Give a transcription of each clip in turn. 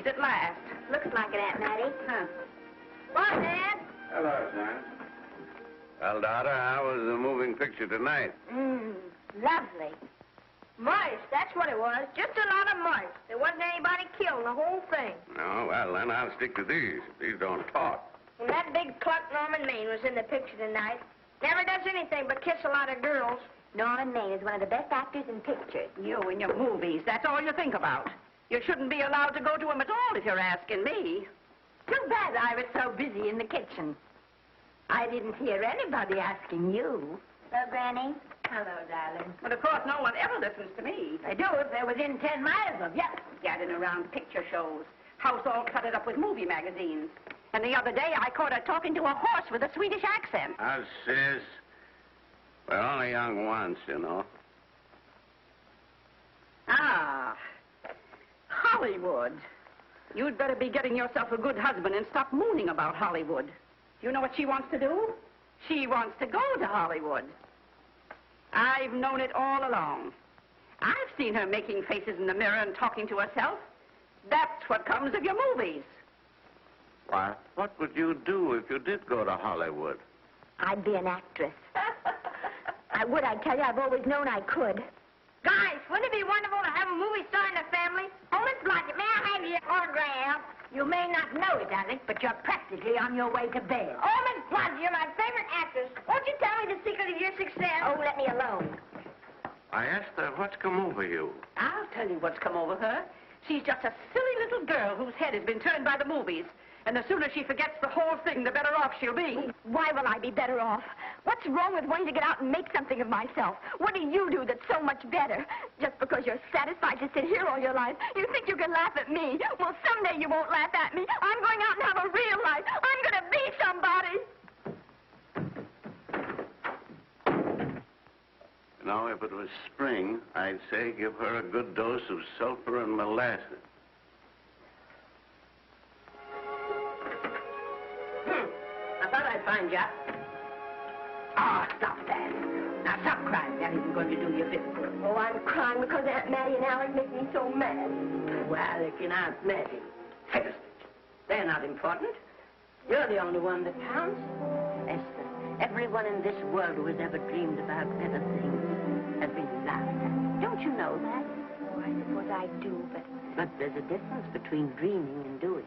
finished at last. Looks like it, Aunt Mattie. Huh. Bye, Dad. Hello, son. Well, daughter, how was the moving picture tonight? Lovely. Mice, that's what it was. Just a lot of mice. There wasn't anybody killed in the whole thing. No, well, then I'll stick to these. These don't talk. And that big cluck Norman Maine was in the picture tonight. Never does anything but kiss a lot of girls. Norman Maine is one of the best actors in pictures. You and your movies, that's all you think about. You shouldn't be allowed to go to him at all if you're asking me. Too bad I was so busy in the kitchen. I didn't hear anybody asking you. Hello, Granny. Hello, darling. But of course, no one ever listens to me. I do if they're within 10 miles of you. Gadding around picture shows. House all cluttered up with movie magazines. And the other day, I caught her talking to a horse with a Swedish accent. Sis. We're only young once, you know. Ah, Hollywood. You'd better be getting yourself a good husband and stop mooning about Hollywood. Do you know what she wants to do? She wants to go to Hollywood. I've known it all along. I've seen her making faces in the mirror and talking to herself. That's what comes of your movies. Why, what would you do if you did go to Hollywood? I'd be an actress. I would, I tell you. I've always known I could. Guys, wouldn't it be wonderful to have a movie star in the family? Oh, Miss Blodgett, may I have your autograph? You may not know it, darling, but you're practically on your way to bed. Oh, Miss Blodgett, you're my favorite actress. Won't you tell me the secret of your success? Oh, let me alone. I asked her what's come over you. I'll tell you what's come over her. She's just a silly little girl whose head has been turned by the movies. And the sooner she forgets the whole thing, the better off she'll be. Why will I be better off? What's wrong with wanting to get out and make something of myself? What do you do that's so much better? Just because you're satisfied to sit here all your life, you think you can laugh at me. Well, someday you won't laugh at me. I'm going out and have a real life. I'm going to be somebody. You know, if it was spring, I'd say give her a good dose of sulfur and molasses. I thought I'd find you. Oh, stop that. Now, stop crying. That isn't going to do you a bit of good. Oh, I'm crying because Aunt Mattie and Alex make me so mad. Well, Alec and Aunt Mattie. Fiddlesticks. They're not important. You're the only one that counts. Esther, everyone in this world who has ever dreamed about better things has been laughed at. Don't you know that? Oh, I suppose I do, but... But there's a difference between dreaming and doing.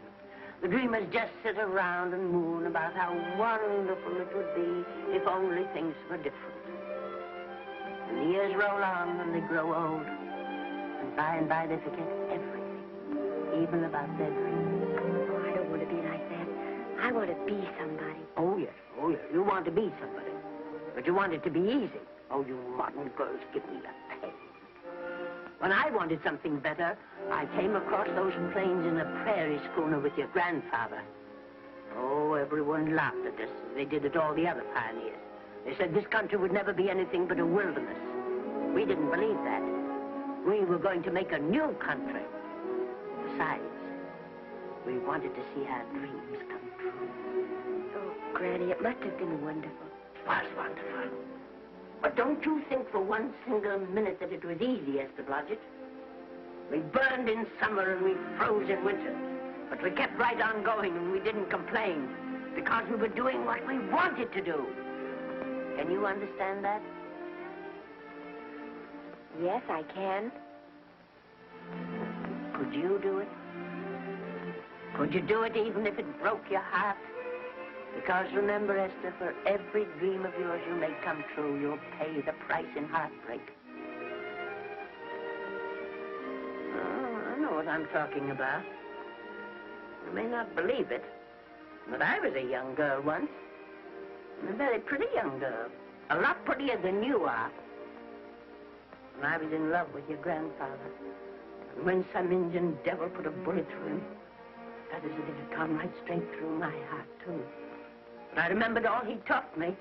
The dreamers just sit around and moon about how wonderful it would be if only things were different. And the years roll on and they grow old. And by they forget everything, even about their dreams. Oh, I don't want to be like that. I want to be somebody. Oh, yes. You want to be somebody. But you want it to be easy. Oh, you modern girls, give me a pain. When I wanted something better, I came across those plains in a prairie schooner with your grandfather. Oh, everyone laughed at us. They did at all the other pioneers. They said this country would never be anything but a wilderness. We didn't believe that. We were going to make a new country. Besides, we wanted to see our dreams come true. Oh, Granny, it must have been wonderful. It was wonderful. But don't you think for one single minute that it was easy, Esther Blodgett? We burned in summer and we froze in winter. But we kept right on going and we didn't complain because we were doing what we wanted to do. Can you understand that? Yes, I can. Could you do it? Could you do it even if it broke your heart? Because remember, Esther, for every dream of yours you make come true, you'll pay the price in heartbreak. Oh, I know what I'm talking about. You may not believe it, but I was a young girl once. A very pretty young girl. A lot prettier than you are. And I was in love with your grandfather. And when some Indian devil put a bullet through him, that is as if it had come right straight through my heart, too. But I remembered all he taught me.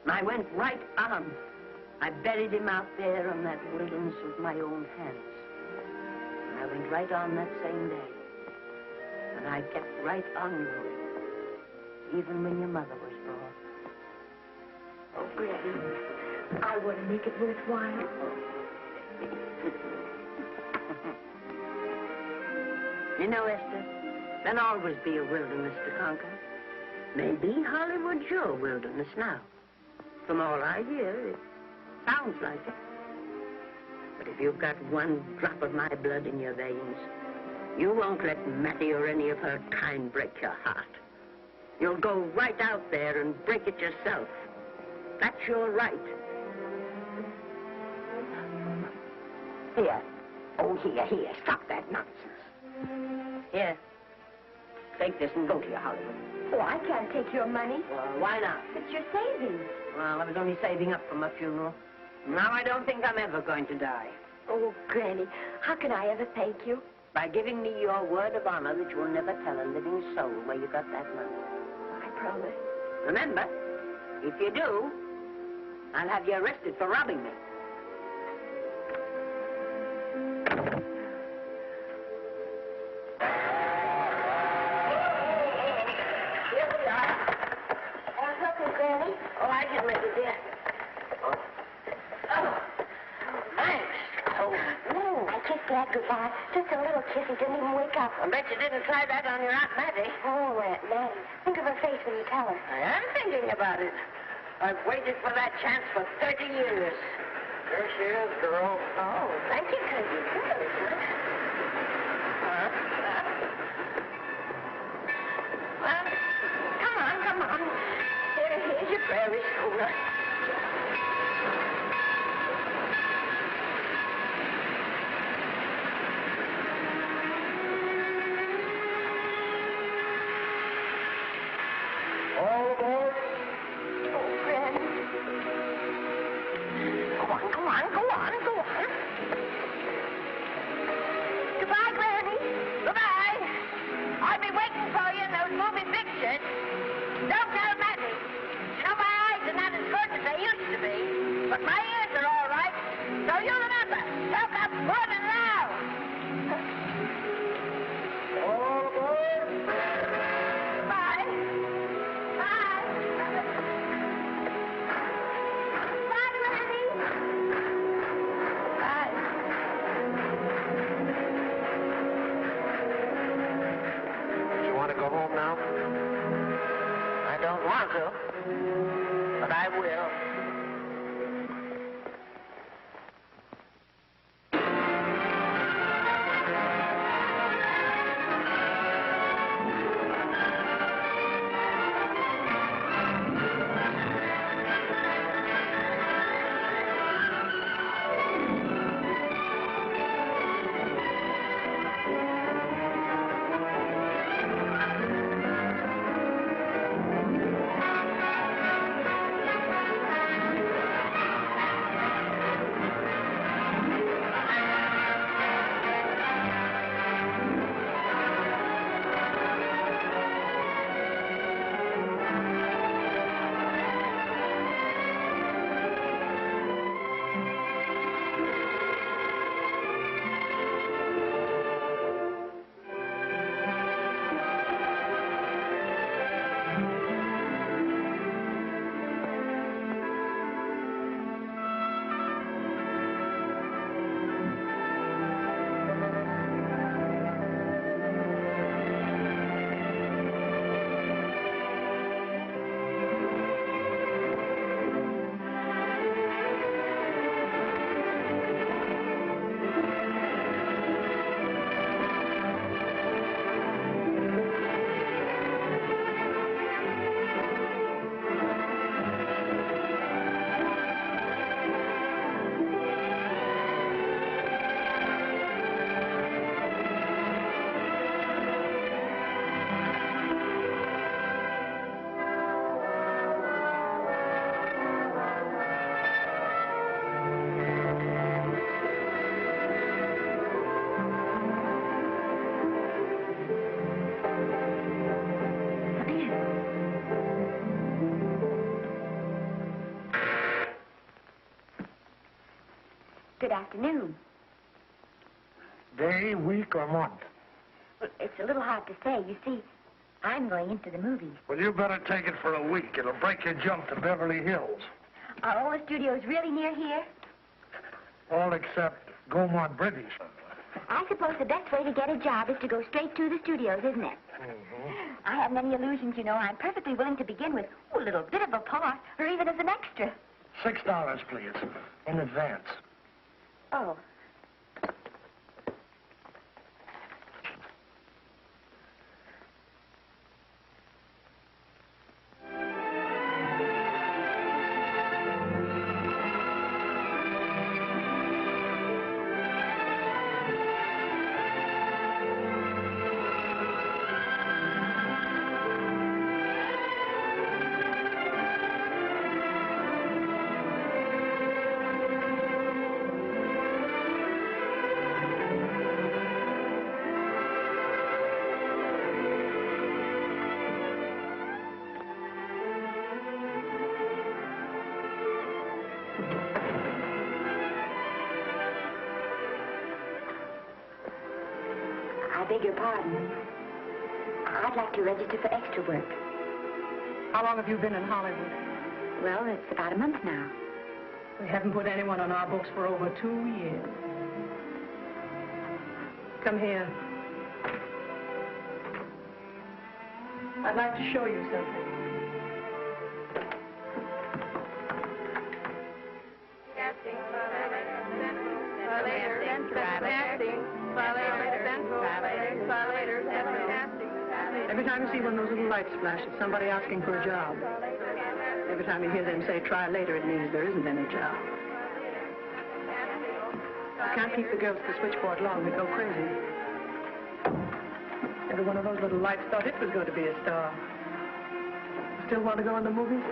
And I went right on. I buried him out there in that wilderness with my own hands. And I went right on that same day. And I kept right on going, even when your mother was born. Oh, Granny, I want to make it worthwhile. You know, Esther, there'll always be a wilderness to conquer. Maybe Hollywood's your wilderness now. From all I hear, it sounds like it. But if you've got one drop of my blood in your veins, you won't let Mattie or any of her kind break your heart. You'll go right out there and break it yourself. That's your right. Here. Oh, here. Stop that nonsense. Here. Take this and go to your Hollywood. Oh, I can't take your money. Well, why not? It's your savings. Well, I was only saving up for my funeral. Now I don't think I'm ever going to die. Oh, Granny, how can I ever thank you? By giving me your word of honor that you'll never tell a living soul where you got that money. I promise. Remember, if you do, I'll have you arrested for robbing me. Here we are. Want something, Granny? Oh, I can make it, dear. Oh, thanks. Oh, I kissed Dad goodbye. Just a little kiss. He didn't even wake up. I bet you didn't try that on your Aunt Mattie. Oh, Aunt Mattie. Think of her face when you tell her. I am thinking about it. I've waited for that chance for 30 years. Here she is, girl. Oh, thank you, cousin. Well, come on. Here's your prairie schooner. All aboard. Oh, Granny. Go on. Goodbye, Granny. Goodbye. I'll be waiting for you in those movie pictures. Don't tell Mattie. You know, my eyes are not as good as they used to be, but my ears are all right. So you remember, talk up good and loud. All aboard. Bye. Bye. Bye, Granny. Bye. You want to go home now? I don't want to, but I will. Good afternoon. Day, week, or month? Well, it's a little hard to say. You see, I'm going into the movies. Well, you better take it for a week. It'll break your jump to Beverly Hills. Are all the studios really near here? All except Gaumont British. I suppose the best way to get a job is to go straight to the studios, isn't it? Mm-hmm. I haven't any illusions, you know. I'm perfectly willing to begin with a little bit of a part, or even as an extra. $6, please, in advance. Oh. I beg your pardon. I'd like to register for extra work. How long have you been in Hollywood? Well, it's about a month now. We haven't put anyone on our books for over 2 years. Come here. I'd like to show you something. Every time you see one of those little lights flash, it's somebody asking for a job. Every time you hear them say, try later, it means there isn't any job. You can't keep the girls at the switchboard long. They go crazy. Every one of those little lights thought it was going to be a star. Still want to go in the movies?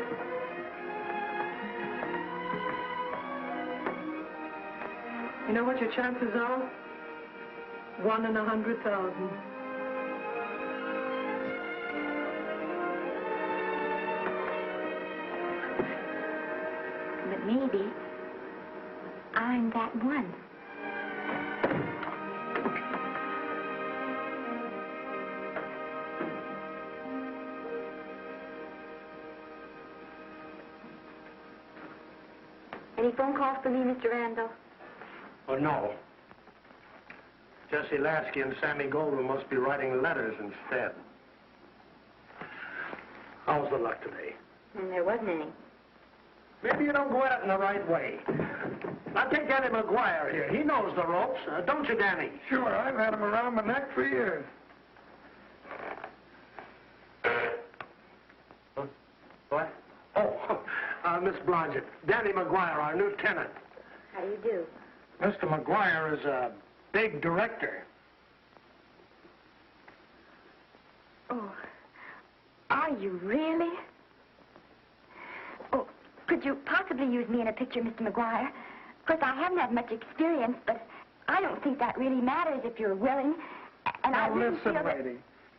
You know what your chances are? 1 in 100,000. But maybe I'm that one. Any phone calls for me, Mr. Randall? Oh, no. Jesse Lasky and Sammy Goldwyn must be writing letters instead. How's the luck today? And there wasn't any. Maybe you don't go at it in the right way. Now take Danny McGuire here. He knows the ropes. Don't you, Danny? Sure, I've had him around my neck for years. Huh? What? Oh, Miss Blodgett. Danny McGuire, our new tenant. How do you do? Mr. McGuire is a big director. Oh, are you really? Oh, could you possibly use me in a picture, Mr. McGuire? Of course, I haven't had much experience, but I don't think that really matters if you're willing. And I Now really listen, feel that... lady.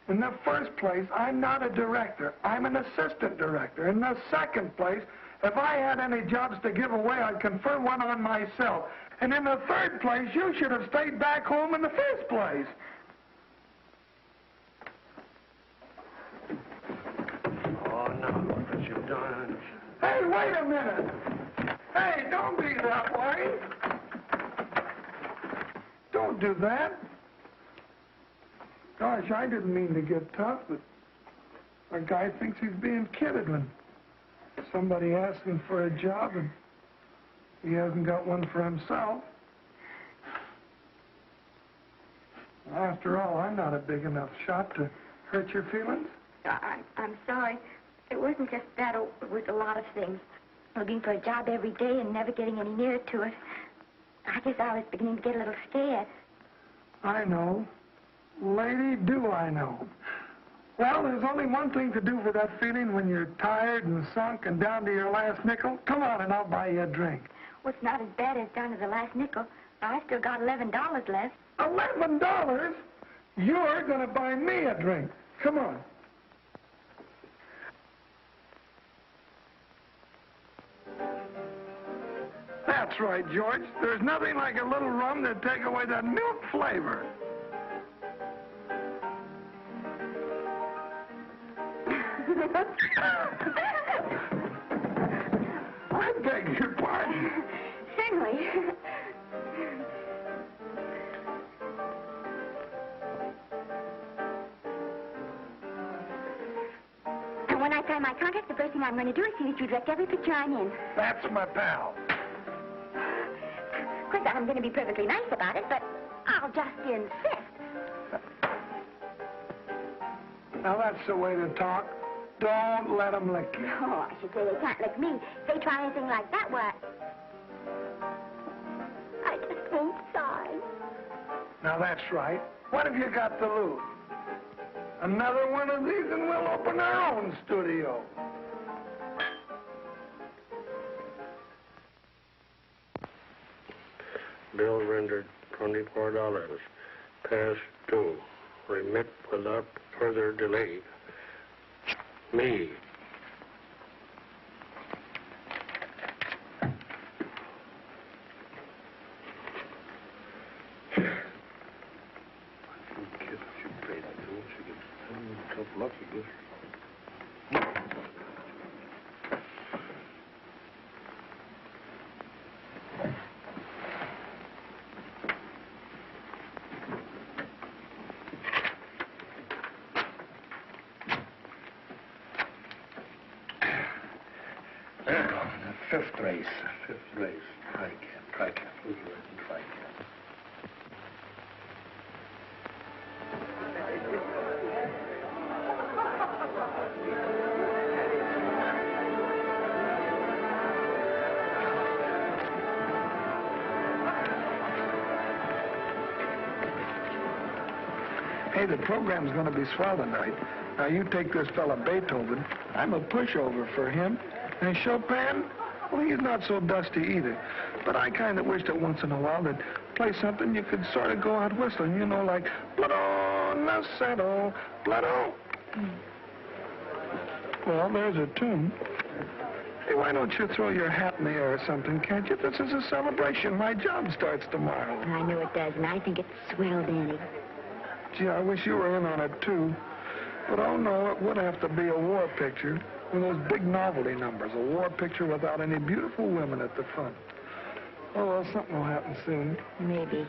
In the first place, I'm not a director. I'm an assistant director. In the second place, if I had any jobs to give away, I'd confer one on myself. And in the third place, you should have stayed back home in the first place. Oh, no, look what you've done. Hey, wait a minute. Hey, don't be that way. Don't do that. Gosh, I didn't mean to get tough, but a guy thinks he's being kidded when somebody asks him for a job and he hasn't got one for himself. After all, I'm not a big enough shot to hurt your feelings. I'm sorry. It wasn't just that. It was a lot of things. Looking for a job every day and never getting any nearer to it. I guess I was beginning to get a little scared. I know. Lady, do I know. Well, there's only one thing to do for that feeling when you're tired and sunk and down to your last nickel. Come on and I'll buy you a drink. Well, it's not as bad as down to the last nickel. I still got $11 left. $11? You're going to buy me a drink. Come on. That's right, George. There's nothing like a little rum to take away that milk flavor. I beg your pardon. Certainly. first thing I'm going to do as soon as you direct every picture I'm in. That's my pal. Of course, I'm going to be perfectly nice about it, but I'll just insist. Now, that's the way to talk. Don't let them lick you. Oh, I should say they can't lick me. If they try anything like that, why... I just won't sigh. Now, that's right. What have you got to lose? Another one of these and we'll open our own studio. Bill rendered $24. Past due. Remit without further delay. Me. Fifth race. Try Campbell. Hey, the program's going to be swell tonight. Now, you take this fella Beethoven. I'm a pushover for him. And Chopin, well, he's not so dusty either. But I kind of wish that once in a while they'd play something you could sort of go out whistling, you know, like Blood Settle, Blood. Well, there's a tune. Hey, why don't you throw your hat in the air or something, can't you? This is a celebration. My job starts tomorrow. I know it does, and I think it's swell, Danny. Gee, I wish you were in on it, too. But, oh, no, it would have to be a war picture. One of those big novelty numbers. A war picture without any beautiful women at the front. Oh, well, something will happen soon. Maybe.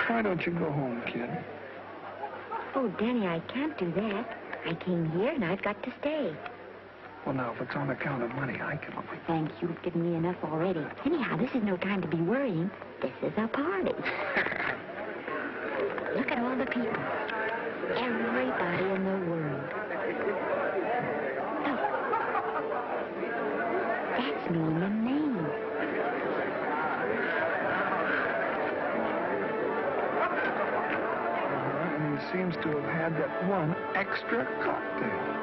Why don't you go home, kid? Oh, Danny, I can't do that. I came here, and I've got to stay. Well, now, if it's on account of money, I can... Oh, thanks. You've given me enough already. Anyhow, this is no time to be worrying. This is a party. Look at all the people. Everybody in the world. Look. That's Maine and Maine. And he seems to have had that one extra cocktail.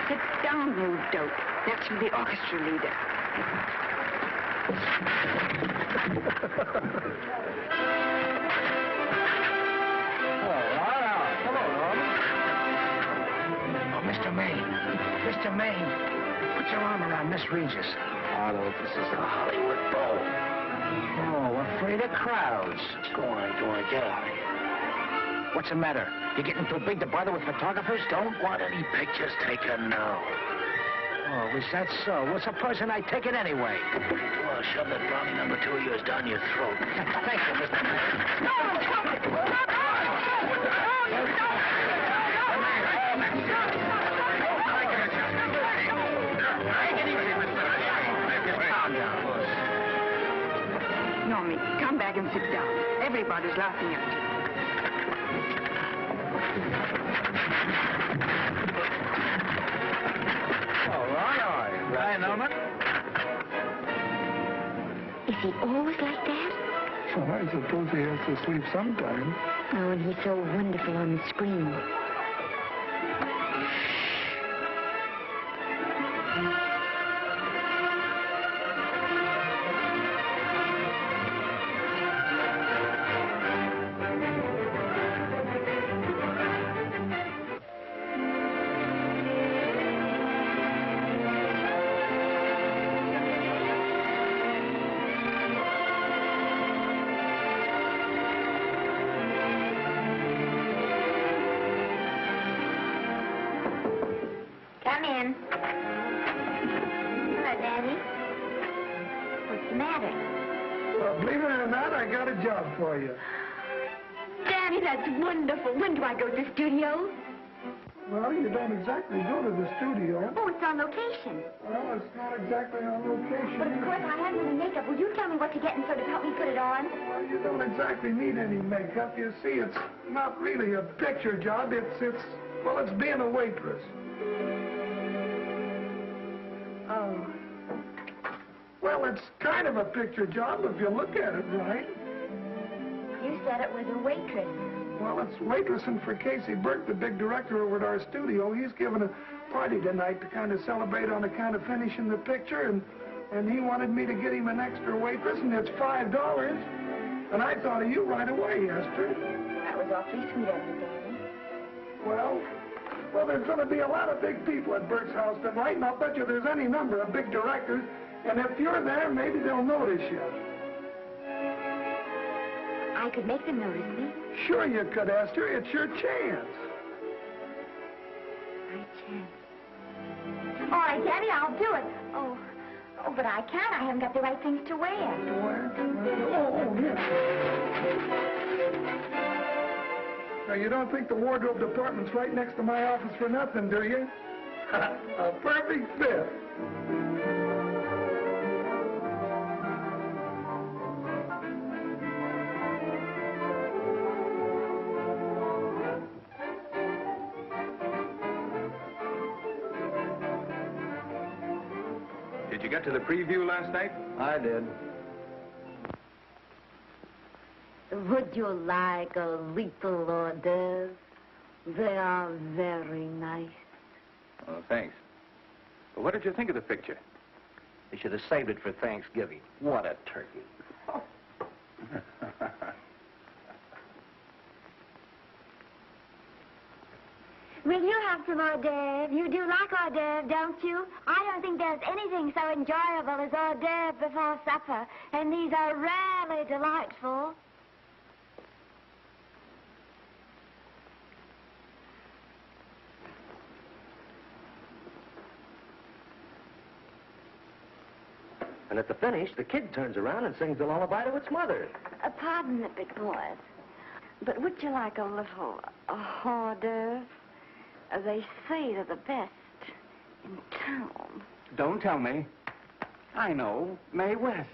Sit down, you dope. That's for the orchestra leader. Hello, Norman. Oh, Mr. Maine. Mr. Maine, put your arm around Miss Regis. Adolphe, this is a Hollywood ball. Oh, afraid of crowds. Go on, get out of here. What's the matter? You getting too big to bother with photographers? Don't want any pictures taken now. Oh, is that so? Well, supposing I take it anyway. Well, shove that brownie number 2 of yours down your throat. Thank you, Mr. Normie, come back and sit down. Everybody's laughing at you. All right. Hi, Norman. Is he always like that? Well, I suppose he has to sleep sometime. Oh, and he's so wonderful on the screen. Well, believe it or not, I got a job for you. Daddy, that's wonderful. When do I go to the studio? Well, you don't exactly go to the studio. Oh, it's on location. Well, it's not exactly on location. But of course, I have any makeup. Will you tell me what to get and sort of help me put it on? Well, you don't exactly need any makeup. You see, it's not really a picture job. It's being a waitress. Oh. Well, it's kind of a picture job if you look at it right. You said it was a waitress. Well, it's waitressing for Casey Burke, the big director over at our studio. He's giving a party tonight to kind of celebrate on account of finishing the picture, and he wanted me to get him an extra waitress, and it's $5. And I thought of you right away, Esther. That was awfully sweet of you, Daddy. Well, there's going to be a lot of big people at Burke's house tonight, and I'll bet you there's any number of big directors, and if you're there, maybe they'll notice you. I could make them notice me. Sure you could, Esther. It's your chance. My chance. All right, Daddy, I'll do it. Oh, but I can't. I haven't got the right things to wear. To wear? Oh, yes. Now, you don't think the wardrobe department's right next to my office for nothing, do you? A perfect fit. Did you get to the preview last night? I did. Would you like a little hors d'oeuvre? They are very nice. Oh, thanks. Well, what did you think of the picture? You should have saved it for Thanksgiving. What a turkey. Will you have some hors d'oeuvre? You do like hors d'oeuvre, don't you? I don't think there's anything so enjoyable as hors d'oeuvre before supper, and these are really delightful. And at the finish, the kid turns around and sings a lullaby to its mother. Pardon the big boys, but would you like a little hors d'oeuvre? They say they're the best in town. Don't tell me. I know. Mae West.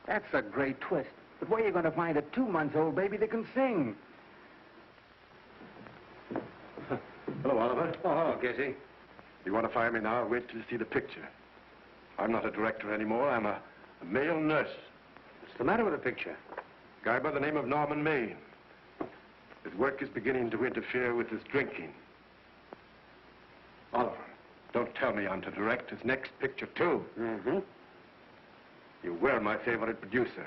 That's a great twist. But where are you going to find a 2-month-old baby that can sing? Hello, Oliver. Oh, hello, Casey. You want to fire me now? Wait till you see the picture. I'm not a director anymore. I'm a male nurse. What's the matter with the picture? A guy by the name of Norman Maine. His work is beginning to interfere with his drinking. Oliver, don't tell me I'm to direct his next picture, too. Mm-hmm. You were my favorite producer.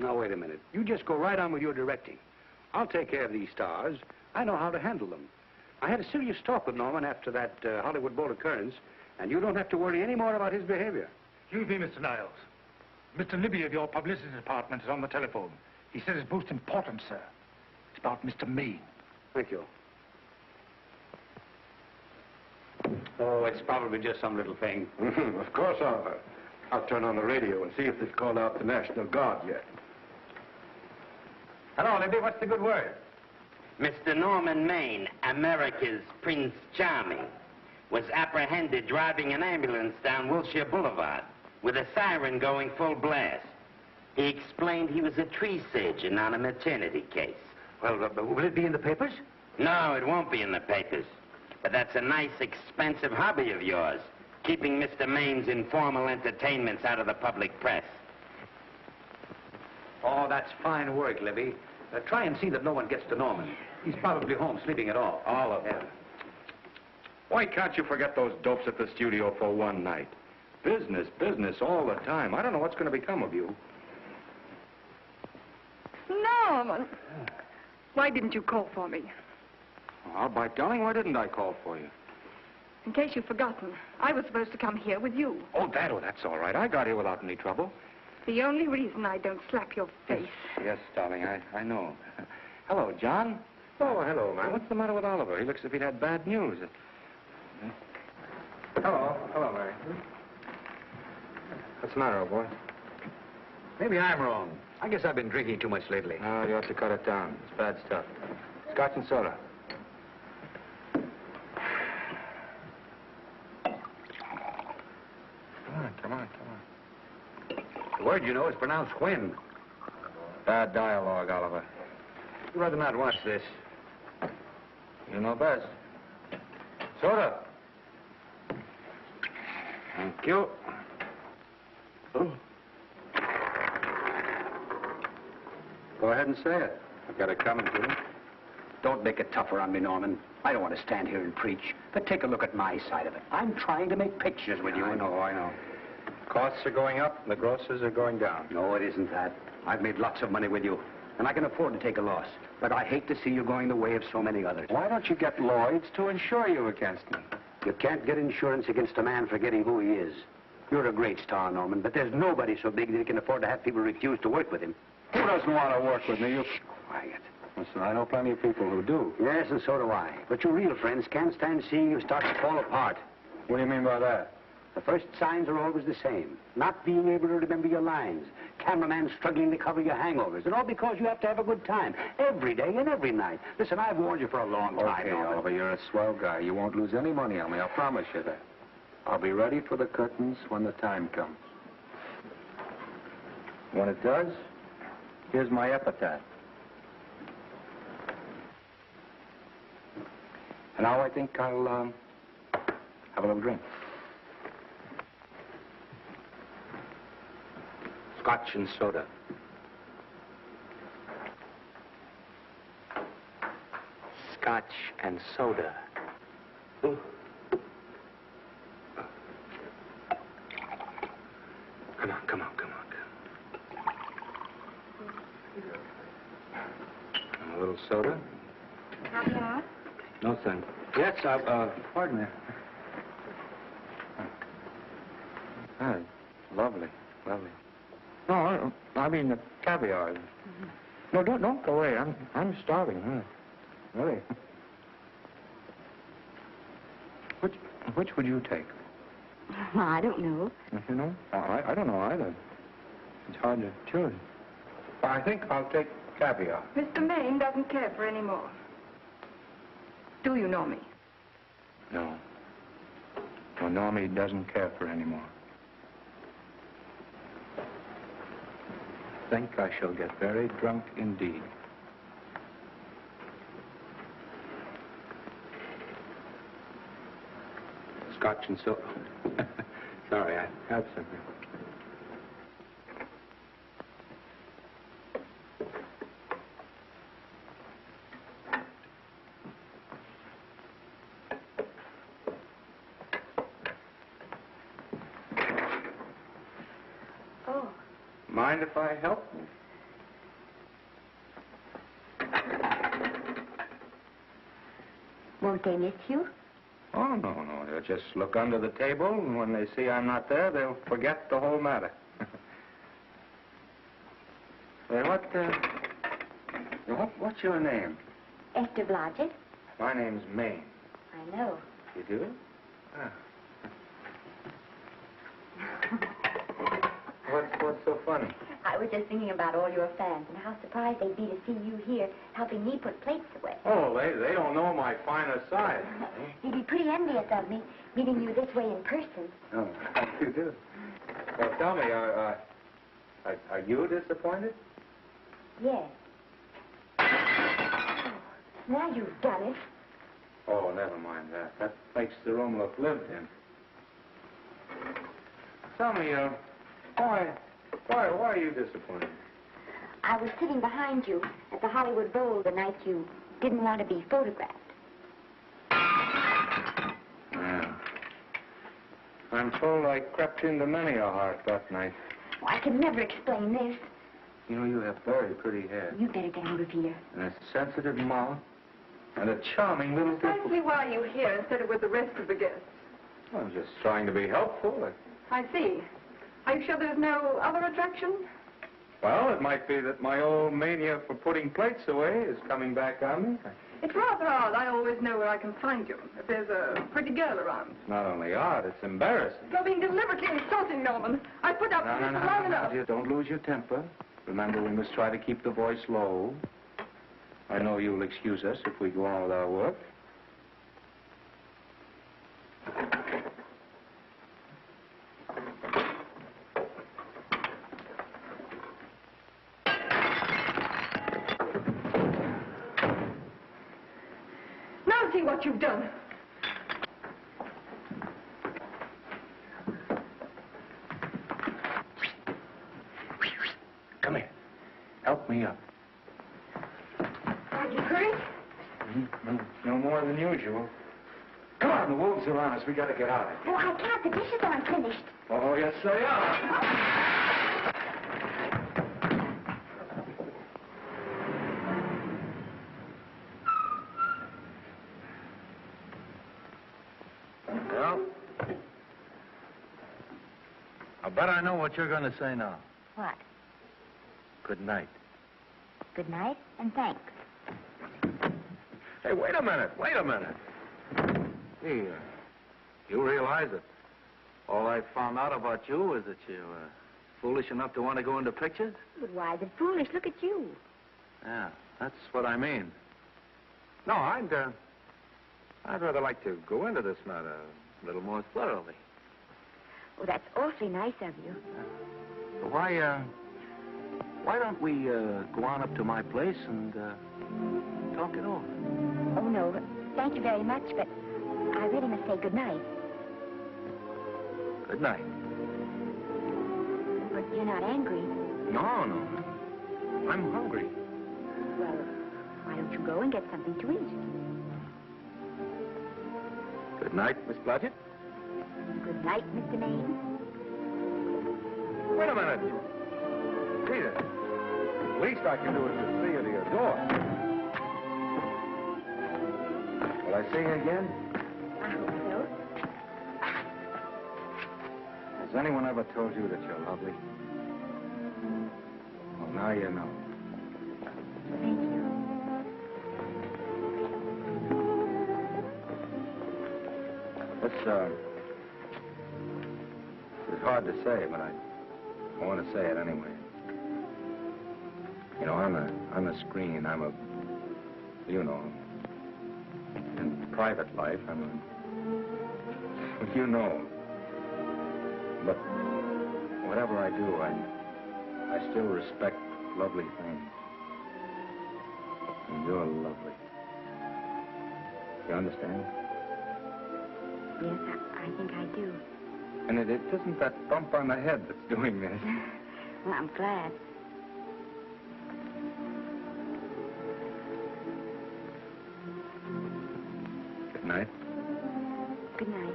Now, wait a minute. You just go right on with your directing. I'll take care of these stars. I know how to handle them. I had a serious talk with Norman after that Hollywood boat occurrence, and you don't have to worry any more about his behavior. Excuse me, Mr. Niles. Mr. Libby of your publicity department is on the telephone. He says it's most important, sir. It's about Mr. Maine. Thank you. Oh, it's probably just some little thing. Of course, Oliver. I'll turn on the radio and see if they've called out the National Guard yet. Hello, Libby. What's the good word? Mr. Norman Maine, America's Prince Charming, was apprehended driving an ambulance down Wilshire Boulevard with a siren going full blast. He explained he was a tree surgeon on a maternity case. Well, will it be in the papers? No, it won't be in the papers. But that's a nice, expensive hobby of yours, keeping Mr. Maine's informal entertainments out of the public press. Oh, that's fine work, Libby. Try and see that no one gets to Norman. He's probably home sleeping it off. All of them. Why can't you forget those dopes at the studio for one night? Business, business all the time. I don't know what's going to become of you. Norman, why didn't you call for me? Well, by darling, why didn't I call for you? In case you've forgotten, I was supposed to come here with you. Oh, that's all right. I got here without any trouble. The only reason I don't slap your face. Yes, darling, I know. Hello, John. Oh, hello, man. What's the matter with Oliver? He looks as if he'd had bad news. Hello, Mary. What's the matter, old boy? Maybe I'm wrong. I guess I've been drinking too much lately. No, you have to cut it down. It's bad stuff. Scotch and soda. Come on. The word, you know, is pronounced when. Bad dialogue, Oliver. You'd rather not watch this. You know best. Soda. Thank you. Oh. Go ahead and say it. I've got it coming to you. Don't make it tougher on me, Norman. I don't want to stand here and preach, but take a look at my side of it. I'm trying to make pictures with you. I know. Costs are going up, and the grosses are going down. No, it isn't that. I've made lots of money with you, and I can afford to take a loss. But I hate to see you going the way of so many others. Why don't you get Lloyd's to insure you against me? You can't get insurance against a man forgetting who he is. You're a great star, Norman, but there's nobody so big that he can afford to have people refuse to work with him. Who doesn't want to work with me? You... Quiet. Listen, I know plenty of people who do. Yes, and so do I. But your real friends can't stand seeing you start to fall apart. What do you mean by that? The first signs are always the same. Not being able to remember your lines. Cameraman struggling to cover your hangovers. And all because you have to have a good time. Every day and every night. Listen, I've warned you for a long time. Okay, Oliver, you're a swell guy. You won't lose any money on me. I'll promise you that. I'll be ready for the curtains when the time comes. When it does, here's my epitaph. And now I think I'll, have a little drink. Scotch and soda. Scotch and soda. Ooh. Come on. A little soda? Caviar? No, thanks. Yes, pardon me. Lovely. No, I mean the caviar. No, don't go away. I'm starving. Really. Which would you take? I don't know. You know? I don't know either. It's hard to choose. I think I'll take caviar. Mr. Maine doesn't care for any more. Do you know me? No. Well, Normie doesn't care for any more. I think I shall get very drunk indeed. Scotch and soda. Sorry, I have something. Oh. Mind if I help? Won't they miss you? Oh, no. They'll just look under the table, and when they see I'm not there, they'll forget the whole matter. Hey, what's your name? Esther Blodgett. My name's Maine. I know. You do? Ah. What's so funny? I was just thinking about all your fans and how surprised they'd be to see you here helping me put plates away. Oh, they don't know my finer side. They'd be pretty envious of me, meeting you this way in person. Oh, you do? Well, tell me, are you disappointed? Yes. Oh, now you've done it. Oh, never mind that. That makes the room look lived in. Tell me, why are you disappointed? I was sitting behind you at the Hollywood Bowl the night you didn't want to be photographed. Yeah. I'm told I crept into many a heart that night. Oh, I can never explain this. You know, you have very pretty hair. You better get out of here. And a sensitive mouth. And a charming little Precisely why are you here instead of with the rest of the guests? I'm just trying to be helpful. I see. Are you sure there's no other attraction? Well, it might be that my old mania for putting plates away is coming back on me. It's rather odd. I always know where I can find you if there's a pretty girl around. It's not only odd, it's embarrassing. You're being deliberately insulting, Norman. I put up with this long enough. Dear, don't lose your temper. Remember, we must try to keep the voice low. I know you'll excuse us if we go on with our work. Now see what you've done. Come here. Help me up. Are you hurt? No more than usual. Come on, the wolves are on us. We got to get out of here. Oh, I can't. The dishes aren't finished. Oh, yes, they are. Well, I bet I know what you're going to say now. What? Good night. Good night, and thanks. Hey, wait a minute. Wait a minute. Hey, you realize that all I found out about you is that you're foolish enough to want to go into pictures? But why is it foolish? Look at you. Yeah, that's what I mean. No, I'd rather like to go into this matter a little more thoroughly. Oh, that's awfully nice of you. Why don't we go on up to my place and talk it over? Oh, no, thank you very much, but I really must say good night. Good night. But you're not angry. No. I'm hungry. Well, why don't you go and get something to eat? Good night, Miss Blodgett. Good night, Mr. Maine. Wait a minute. Peter, the least I can do is to see you to your door. Will I see you again? I hope so. Has anyone ever told you that you're lovely? Well, now you know. Thank you. It's hard to say, but I want to say it anyway. You know, on the screen, in private life, you know. But whatever I do, I still respect lovely things. And you're lovely. You understand? Yes, I think I do. And it isn't that bump on the head that's doing this. Well, I'm glad. Good night. Good night.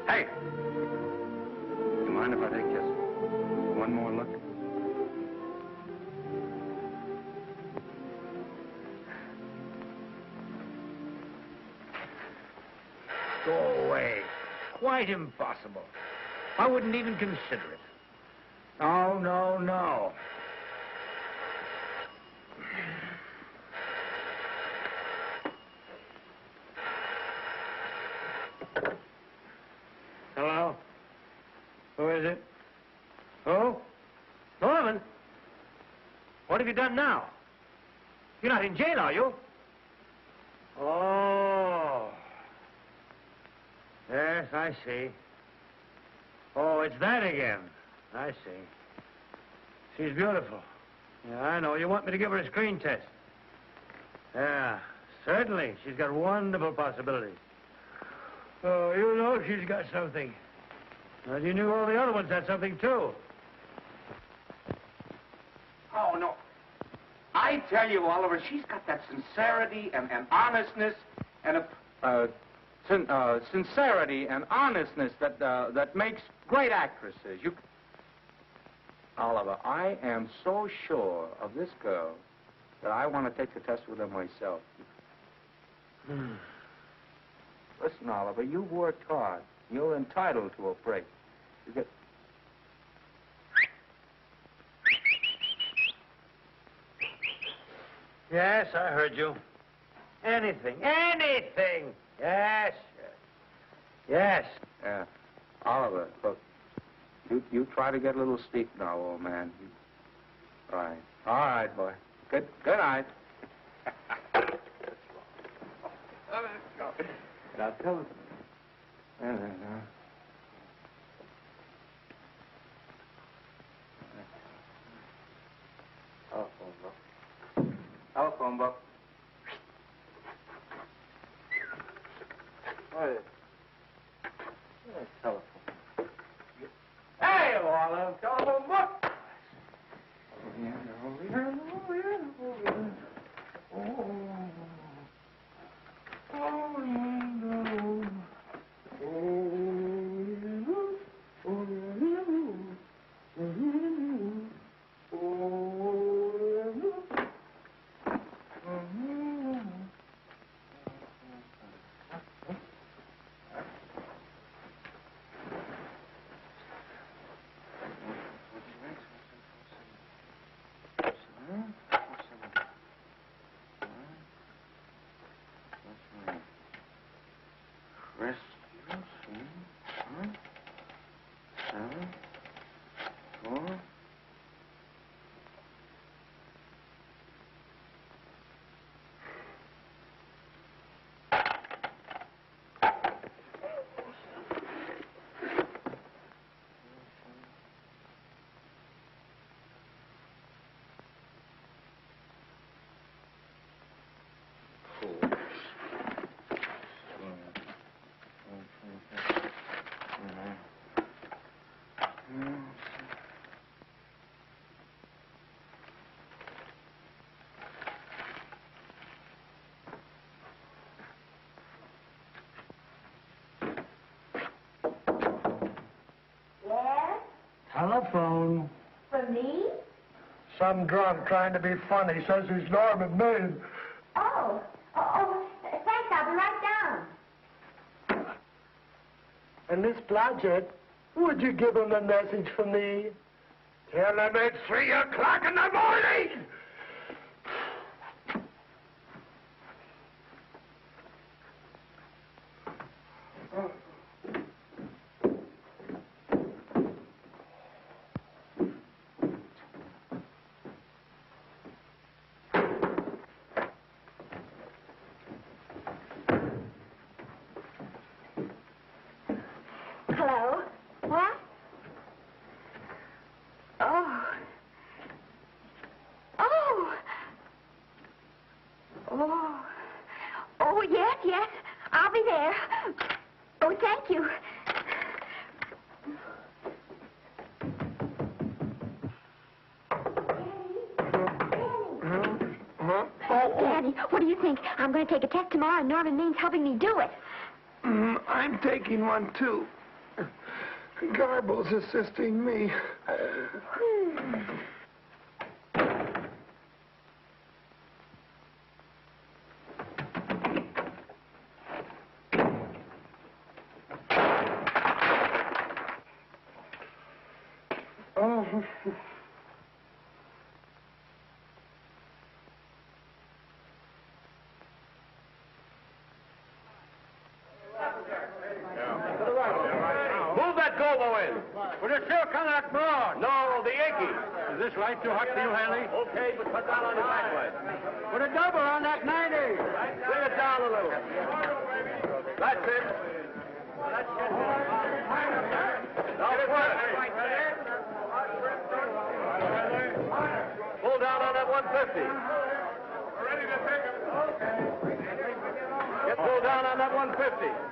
Hey! You mind if I take just one more look? Go away. Quite impossible. I wouldn't even consider it. No. Hello? Who is it? Who? Norman? What have you done now? You're not in jail, are you? Oh. Yes, I see. Oh, it's that again. I see. She's beautiful. Yeah, I know. You want me to give her a screen test? Yeah, certainly. She's got wonderful possibilities. Oh, you know she's got something. Well, you knew all the other ones had something, too. Oh, no. I tell you, Oliver, she's got that sincerity and honestness and sincerity and honestness that makes great actresses. Oliver, I am so sure of this girl that I want to take the test with her myself. Listen, Oliver, you've worked hard. You're entitled to a break. You get... Yes, I heard you. Anything. Yes. Yeah. Oliver, look. You try to get a little sleep now, old man. All right. All right, boy. Good night. Now tell us. Telephone book. Hey, telephone. Hey, Olive, telephone book. Telephone. For me? Some drunk trying to be funny says he's Norman Maine. Oh, thanks. I'll be right down. And Miss Blodgett, would you give him a message for me? Tell him it's 3 o'clock in the morning! Hello? What? Oh. Oh. Oh. Oh, yes. I'll be there. Oh, thank you. Daddy, what do you think? I'm going to take a test tomorrow, and Norman Maine's helping me do it. I'm taking one, too. Garble's assisting me. Move that gobo in. With a silk on that broad. No, the Yankee. Is this light too hot for you, Hanley? Okay, but cut down on the backlight. Put a double on that 90. Bring it down a little. That's it. Now put it. Pull down on that 150. Ready to take it. Get pulled down on that 150.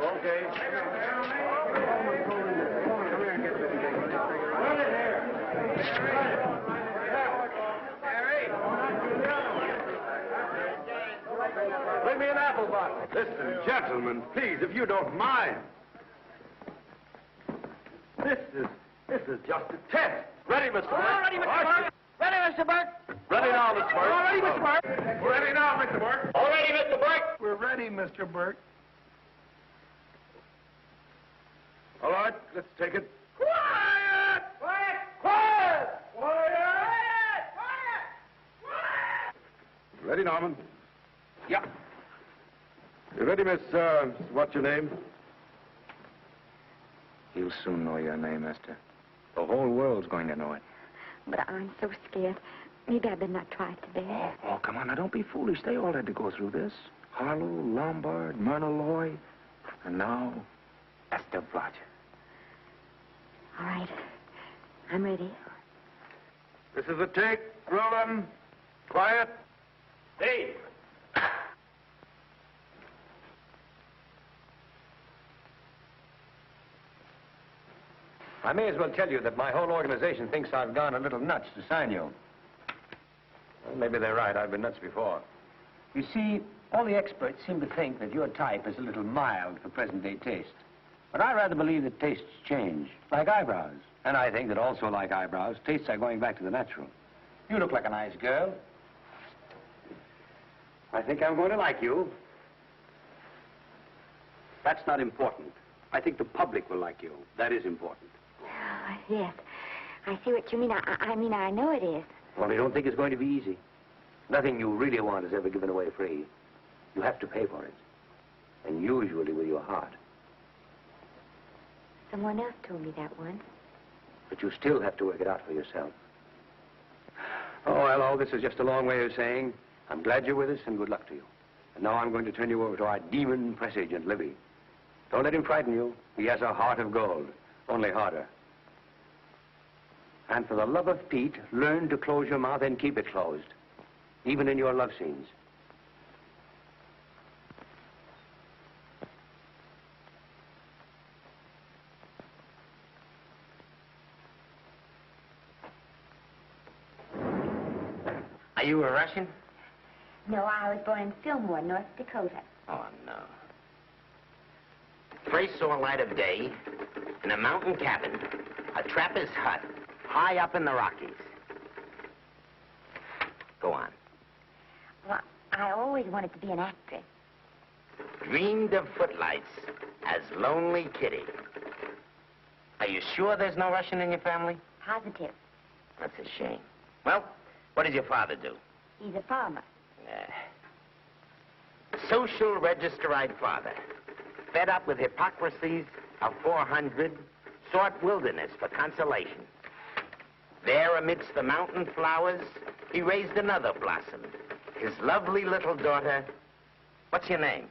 Okay. Bring me an apple box. Listen, gentlemen, please, if you don't mind. This is just a test. Ready, Mr. Burke? All ready, Mr. Burke. Ready, Mr. Burke. Ready now, Mr. Burke. All ready, Mr. Burke. We're ready now, Mr. Burke. All ready, Mr. Burke. We're ready, Mr. Burke. All right, let's take it. Quiet! Quiet! Quiet! Quiet! Quiet! Ready, Norman? Yeah. You ready, Miss, what's your name? You'll soon know your name, Esther. The whole world's going to know it. But I'm so scared. Maybe I better not try it today. Oh, come on. Now, don't be foolish. They all had to go through this. Harlow, Lombard, Myrna Loy, and now Esther Blodgett. All right. I'm ready. This is a take. Rolling. Quiet. Hey! I may as well tell you that my whole organization thinks I've gone a little nuts to sign you. Well, maybe they're right. I've been nuts before. You see, all the experts seem to think that your type is a little mild for present-day taste. But I rather believe that tastes change, like eyebrows. And I think that also, like eyebrows, tastes are going back to the natural. You look like a nice girl. I think I'm going to like you. That's not important. I think the public will like you. That is important. Oh, yes. I see what you mean. I mean, I know it is. Well, I don't think it's going to be easy. Nothing you really want is ever given away free. You have to pay for it. And usually with your heart. Someone else told me that once. But you still have to work it out for yourself. Oh, well, all this is just a long way of saying, I'm glad you're with us and good luck to you. And now I'm going to turn you over to our demon press agent, Libby. Don't let him frighten you. He has a heart of gold, only harder. And for the love of Pete, learn to close your mouth and keep it closed, even in your love scenes. Are you a Russian? No, I was born in Fillmore, North Dakota. Oh, no. First saw light of day in a mountain cabin, a trapper's hut, high up in the Rockies. Go on. Well, I always wanted to be an actress. Dreamed of footlights as Lonely Kitty. Are you sure there's no Russian in your family? Positive. That's a shame. Well, what does your father do? He's a farmer. Social registerite father. Fed up with hypocrisies of 400, sought wilderness for consolation. There, amidst the mountain flowers, he raised another blossom. His lovely little daughter. What's your name?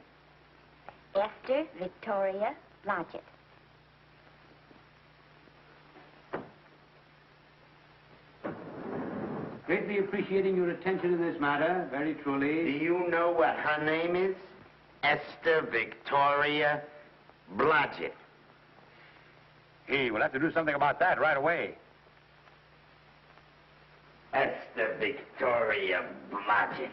Esther Victoria Blodgett. Greatly appreciating your attention in this matter, very truly. Do you know what her name is? Esther Victoria Blodgett. Hey, we'll have to do something about that right away. Esther Victoria Blodgett.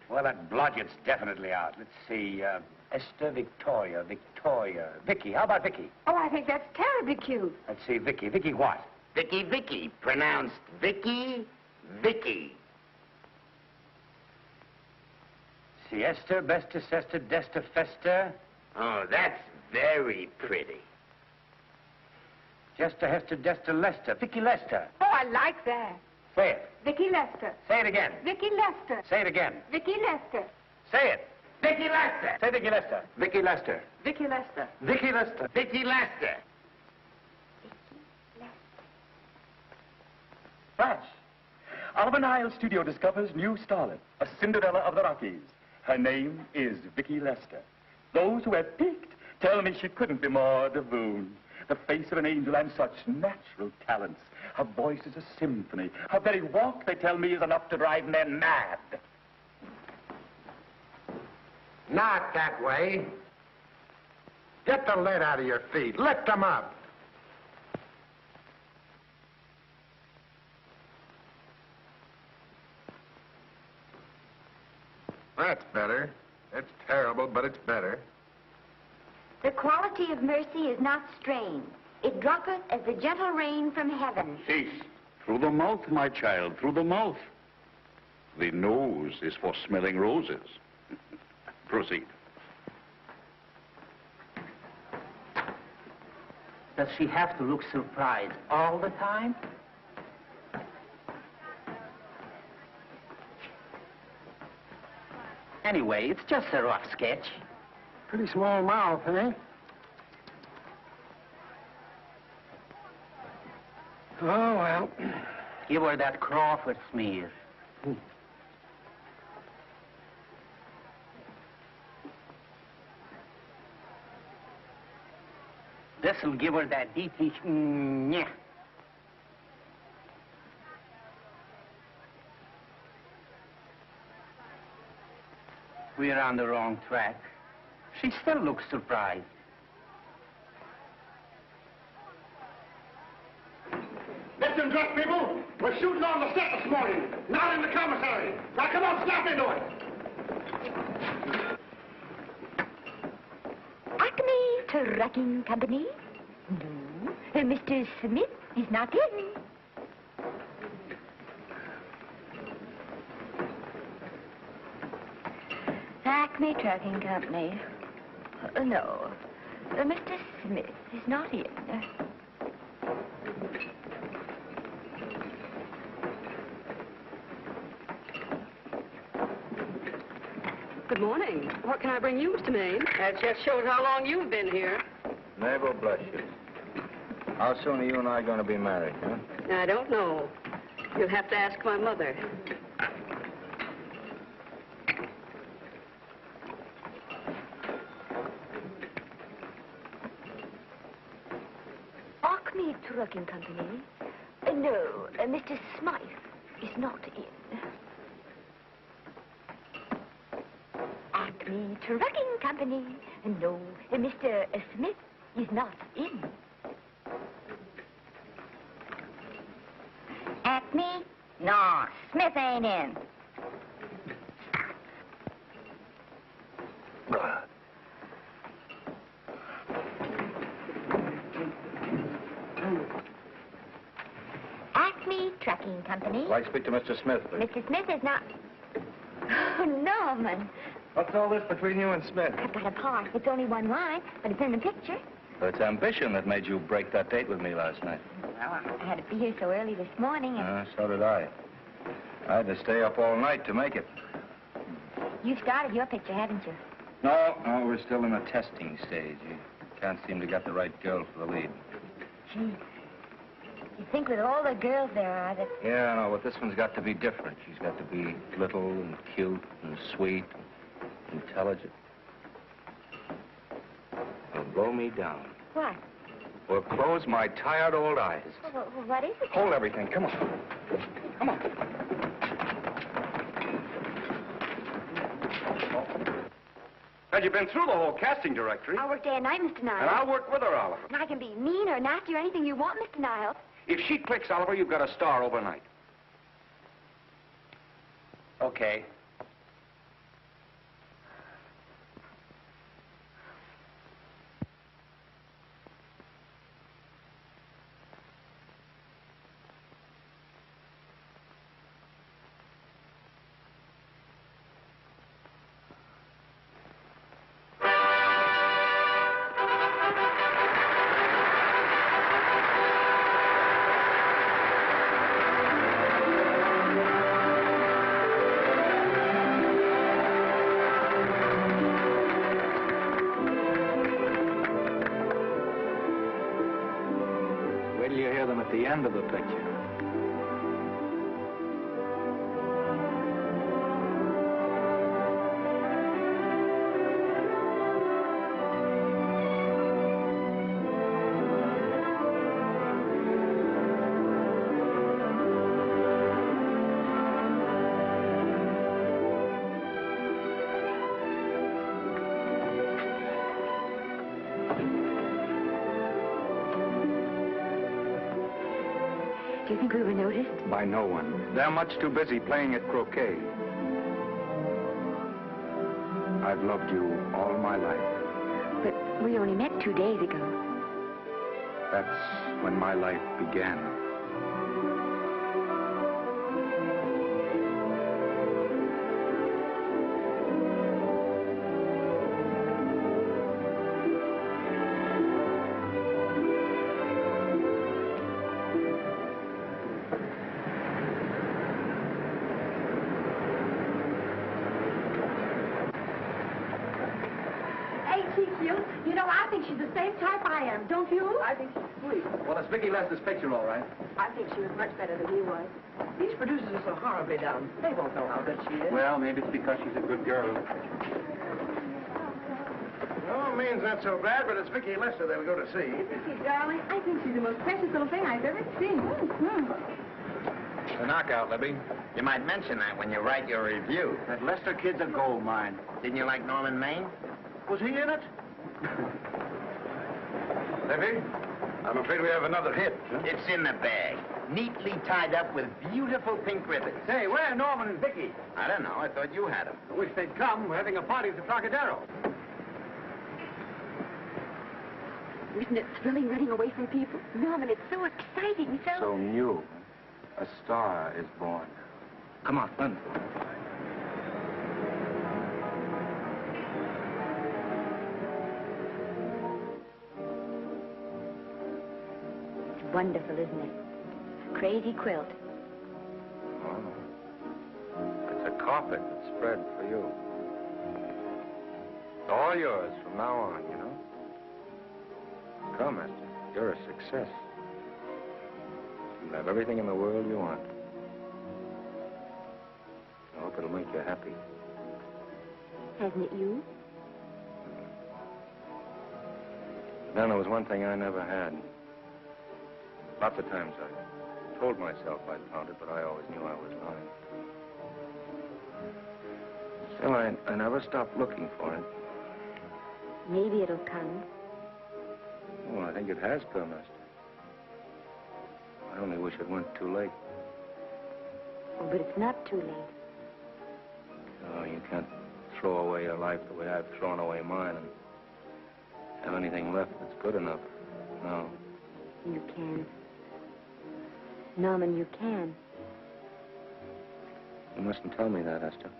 Well, that Blodgett's definitely out. Let's see, Esther Victoria, Vicki. How about Vicki? Oh, I think that's terribly cute. Let's see, Vicki. Vicki what? Vicki. Pronounced Vicki. See, Esther, Bestus, Esther, Desta, Festa. Oh, that's very pretty. Jester, Hester, Desta, Lester. Vicki Lester. Oh, I like that. Say it. Vicki Lester. Say it again. Vicki Lester. Say it again. Vicki Lester. Say it. Vicki Lester. Say Vicki Lester. Vicki Lester. Vicki Lester. Vicki Lester. Vicki Lester. Flash. Our Niles studio discovers new starlet, a Cinderella of the Rockies. Her name is Vicki Lester. Those who have peeked tell me she couldn't be more Devine. The face of an angel and such natural talents. Her voice is a symphony. Her very walk, they tell me, is enough to drive men mad. Not that way. Get the lead out of your feet. Lift them up. That's better. It's terrible, but it's better. The quality of mercy is not strained. It droppeth as the gentle rain from heaven. Cease. Through the mouth, my child, through the mouth. The nose is for smelling roses. Proceed. Does she have to look surprised all the time? Anyway, it's just a rough sketch. Pretty small mouth, eh? Oh, well. Give her that Crawford smear. This'll give her that deeply... Yeah. We're on the wrong track. She still looks surprised. Listen, drunk people, we're shooting on the set this morning, not in the commissary. Now, come on, snap into it. Acme Trucking Company? No. Mr. Smith is not in. Acme Trucking Company. No. Mr. Smith is not in. Good morning. What can I bring you, Mr. Maine? That just shows how long you've been here. Neighbor, bless you. How soon are you and I going to be married, huh? I don't know. You'll have to ask my mother. Acme Trucking Company? No, Mr. Smythe is not in. Acme Trucking Company? No, Mr. Smith is not in. Acme? No, Smith ain't in. Acme Trucking Company? I'd like to speak to Mr. Smith, please. Mr. Smith is not... Oh, Norman. What's all this between you and Smith? I've got a part. It's only one line, but it's in the picture. It's ambition that made you break that date with me last night. Well, I had to be here so early this morning, and... So did I. I had to stay up all night to make it. You've started your picture, haven't you? No, we're still in the testing stage. You can't seem to get the right girl for the lead. Gee, you think with all the girls there are that... Yeah, I know, but this one's got to be different. She's got to be little and cute and sweet and intelligent. It'll blow me down. What? Will close my tired old eyes. Well, what is it? Hold everything. Come on. Come on. Had you been through the whole casting directory? I'll work day and night, Mr. Niles. And I'll work with her, Oliver. And I can be mean or nasty or anything you want, Mr. Niles. If she clicks, Oliver, you've got a star overnight. Okay. The end of the picture. Do you think we were noticed? By no one. They're much too busy playing at croquet. I've loved you all my life. But we only met 2 days ago. That's when my life began. hope I am, don't you? I think she's sweet. Well, it's Vicki Lester's picture, all right. I think she was much better than he was. These producers are so horribly down. They won't know how good she is. Well, maybe it's because she's a good girl. Oh, Maine's not so bad, but it's Vicki Lester they'll go to see. Isn't she, darling? I think she's the most precious little thing I've ever seen. The knockout, Libby. You might mention that when you write your review. That Lester kid's a gold mine. Didn't you like Norman Maine? Was he in it? Libby, I'm afraid we have another hit. Huh? It's in the bag, neatly tied up with beautiful pink ribbons. Say, where are Norman and Vicki? I don't know. I thought you had them. I wish they'd come. We're having a party at the Trocadero. Isn't it thrilling running away from people? Norman, it's so exciting, So new. A star is born. Come on, run. It's wonderful, isn't it? Crazy quilt. Oh. It's a carpet that's spread for you. It's all yours from now on, you know? Come, Esther. You're a success. You'll have everything in the world you want. I hope it'll make you happy. Hasn't it you? Then there was one thing I never had. Lots of times I told myself I'd found it, but I always knew I was lying. Still, I never stopped looking for it. Maybe it'll come. Well, I think it has come, Esther. I only wish it weren't too late. Oh, but it's not too late. No, you can't throw away your life the way I've thrown away mine and have anything left that's good enough. No. You can. Norman, you can. You mustn't tell me that, Esther.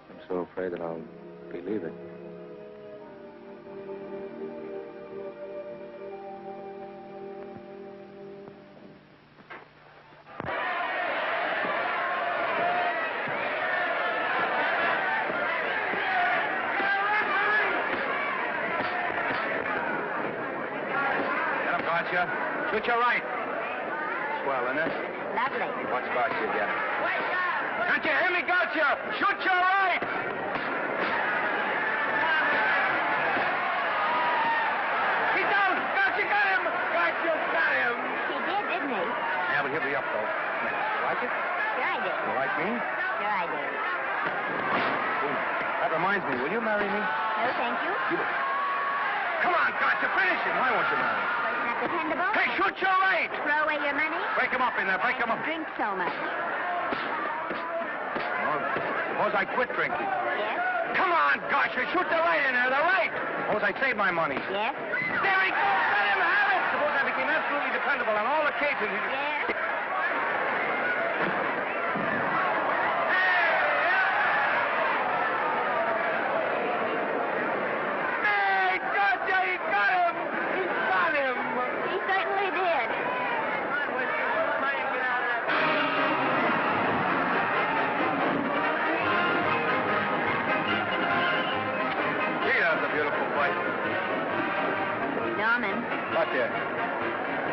I'm so afraid that I'll believe it. Shoot your right. Swell, isn't it? Lovely. What spot you get? Can't you hear me, Gotcha? Shoot your right! He's down! Gotcha, got him! Gotcha, got him! He did, didn't he? Yeah, but he'll be up, though. You like it? Sure I did. You like me? Sure I did. That reminds me, will you marry me? No, thank you. Come on, Gotcha, finish him. Why won't you marry me? Wasn't that dependable? Hey, shoot your right! Throw away your money? Break him up in there, break him up. Drink so much. Well, suppose I quit drinking. Yes? Come on, Gotcha, shoot the right in there, the right! Suppose I save my money. Yes? There he goes, let him have it! Suppose I became absolutely dependable on all occasions. Yes?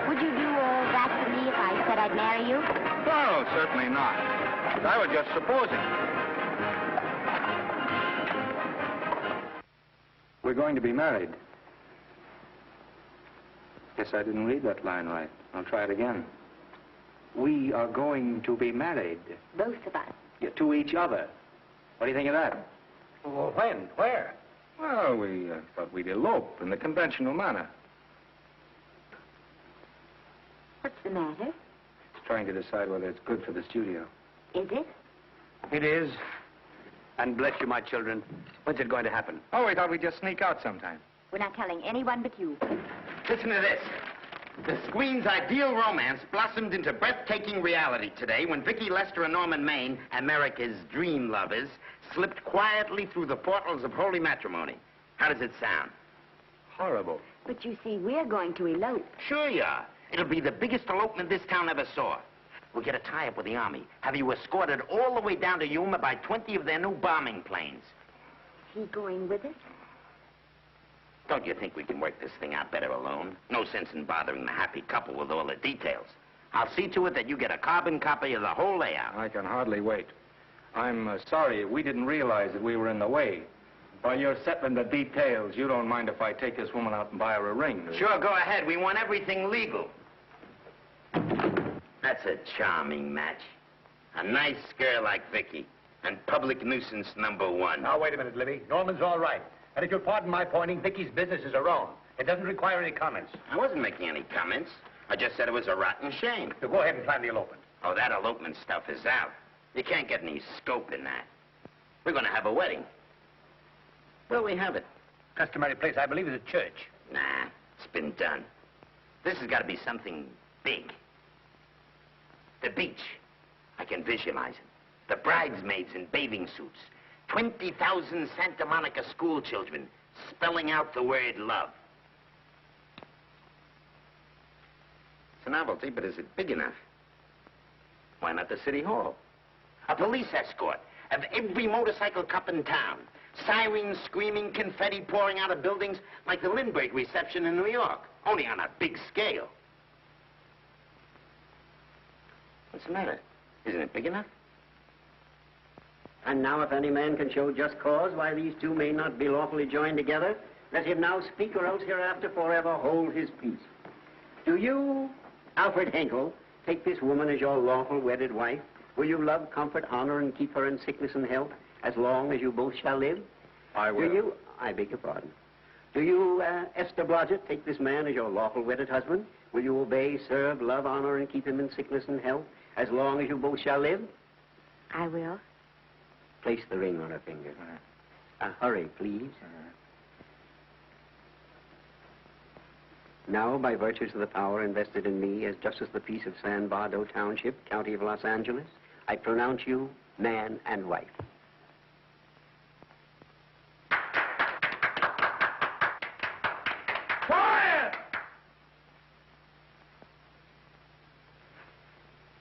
Would you do all that for me if I said I'd marry you? No, certainly not. I was just supposing. We're going to be married. Guess I didn't read that line right. I'll try it again. We are going to be married. Both of us. Yeah, to each other. What do you think of that? Well, when? Where? Well, we thought we'd elope in the conventional manner. What's the matter? It's trying to decide whether it's good for the studio. Is it? It is. And bless you, my children. When's it going to happen? Oh, we thought we'd just sneak out sometime. We're not telling anyone but you. Listen to this. The screen's ideal romance blossomed into breathtaking reality today when Vicki Lester and Norman Maine, America's dream lovers, slipped quietly through the portals of holy matrimony. How does it sound? Horrible. But you see, we're going to elope. Sure you are. It'll be the biggest elopement this town ever saw. We'll get a tie-up with the Army, have you escorted all the way down to Yuma by 20 of their new bombing planes. Is he going with us? Don't you think we can work this thing out better alone? No sense in bothering the happy couple with all the details. I'll see to it that you get a carbon copy of the whole layout. I can hardly wait. I'm sorry we didn't realize that we were in the way. While you're settling the details, you don't mind if I take this woman out and buy her a ring, do you? Sure, go ahead. We want everything legal. That's a charming match. A nice girl like Vicki. And public nuisance #1. Now, wait a minute, Libby. Norman's all right. And if you'll pardon my pointing, Vicki's business is her own. It doesn't require any comments. I wasn't making any comments. I just said it was a rotten shame. So go ahead and plan the elopement. Oh, that elopement stuff is out. You can't get any scope in that. We're going to have a wedding. Where'll we have it? Customary place, I believe, is a church. Nah, it's been done. This has got to be something big. The beach. I can visualize it. The bridesmaids in bathing suits. 20,000 Santa Monica school children spelling out the word love. It's a novelty, but is it big enough? Why not the city hall? A police escort of every motorcycle cop in town. Sirens screaming, confetti pouring out of buildings like the Lindbergh reception in New York, only on a big scale. What's the matter? Isn't it big enough? And now, if any man can show just cause why these two may not be lawfully joined together, let him now speak, or else hereafter forever hold his peace. Do you, Alfred Henkel, take this woman as your lawful wedded wife? Will you love, comfort, honor, and keep her in sickness and health as long as you both shall live? I will. Do you, I beg your pardon. Do you, Esther Blodgett, take this man as your lawful wedded husband? Will you obey, serve, love, honor, and keep him in sickness and health as long as you both shall live? I will. Place the ring on her finger. Hurry, please. Now, by virtues of the power invested in me as Justice of the Peace of San Bardo Township, County of Los Angeles, I pronounce you man and wife. Quiet!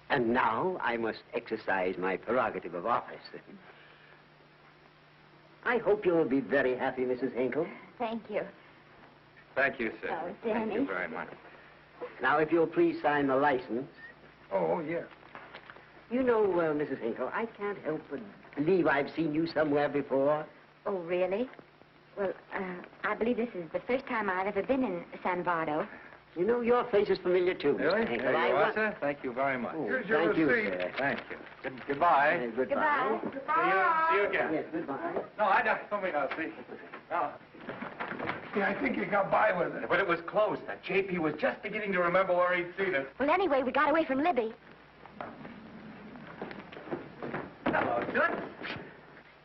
And now I must exercise my prerogative of office. I hope you'll be very happy, Mrs. Hinkle. Thank you. Thank you, sir. Oh, Thank Danny. you very much. Now, if you'll please sign the license. Oh, yeah. You know, Mrs. Hinkle, I can't help but believe I've seen you somewhere before. Oh, really? Well, I believe this is the first time I've ever been in San Bardo. You know, your face is familiar, too, Really? Mr. Hinkle. There you are, sir. Thank you very much. Oh, Here's your thank you, receipt. sir. Thank you. Goodbye. Goodbye. See you again. Yes, goodbye. No, I don't. Let me now, see. No. Yeah, I think you got by with it. But it was close. That JP was just beginning to remember where he'd seen it. Well, anyway, we got away from Libby. Hello, sir.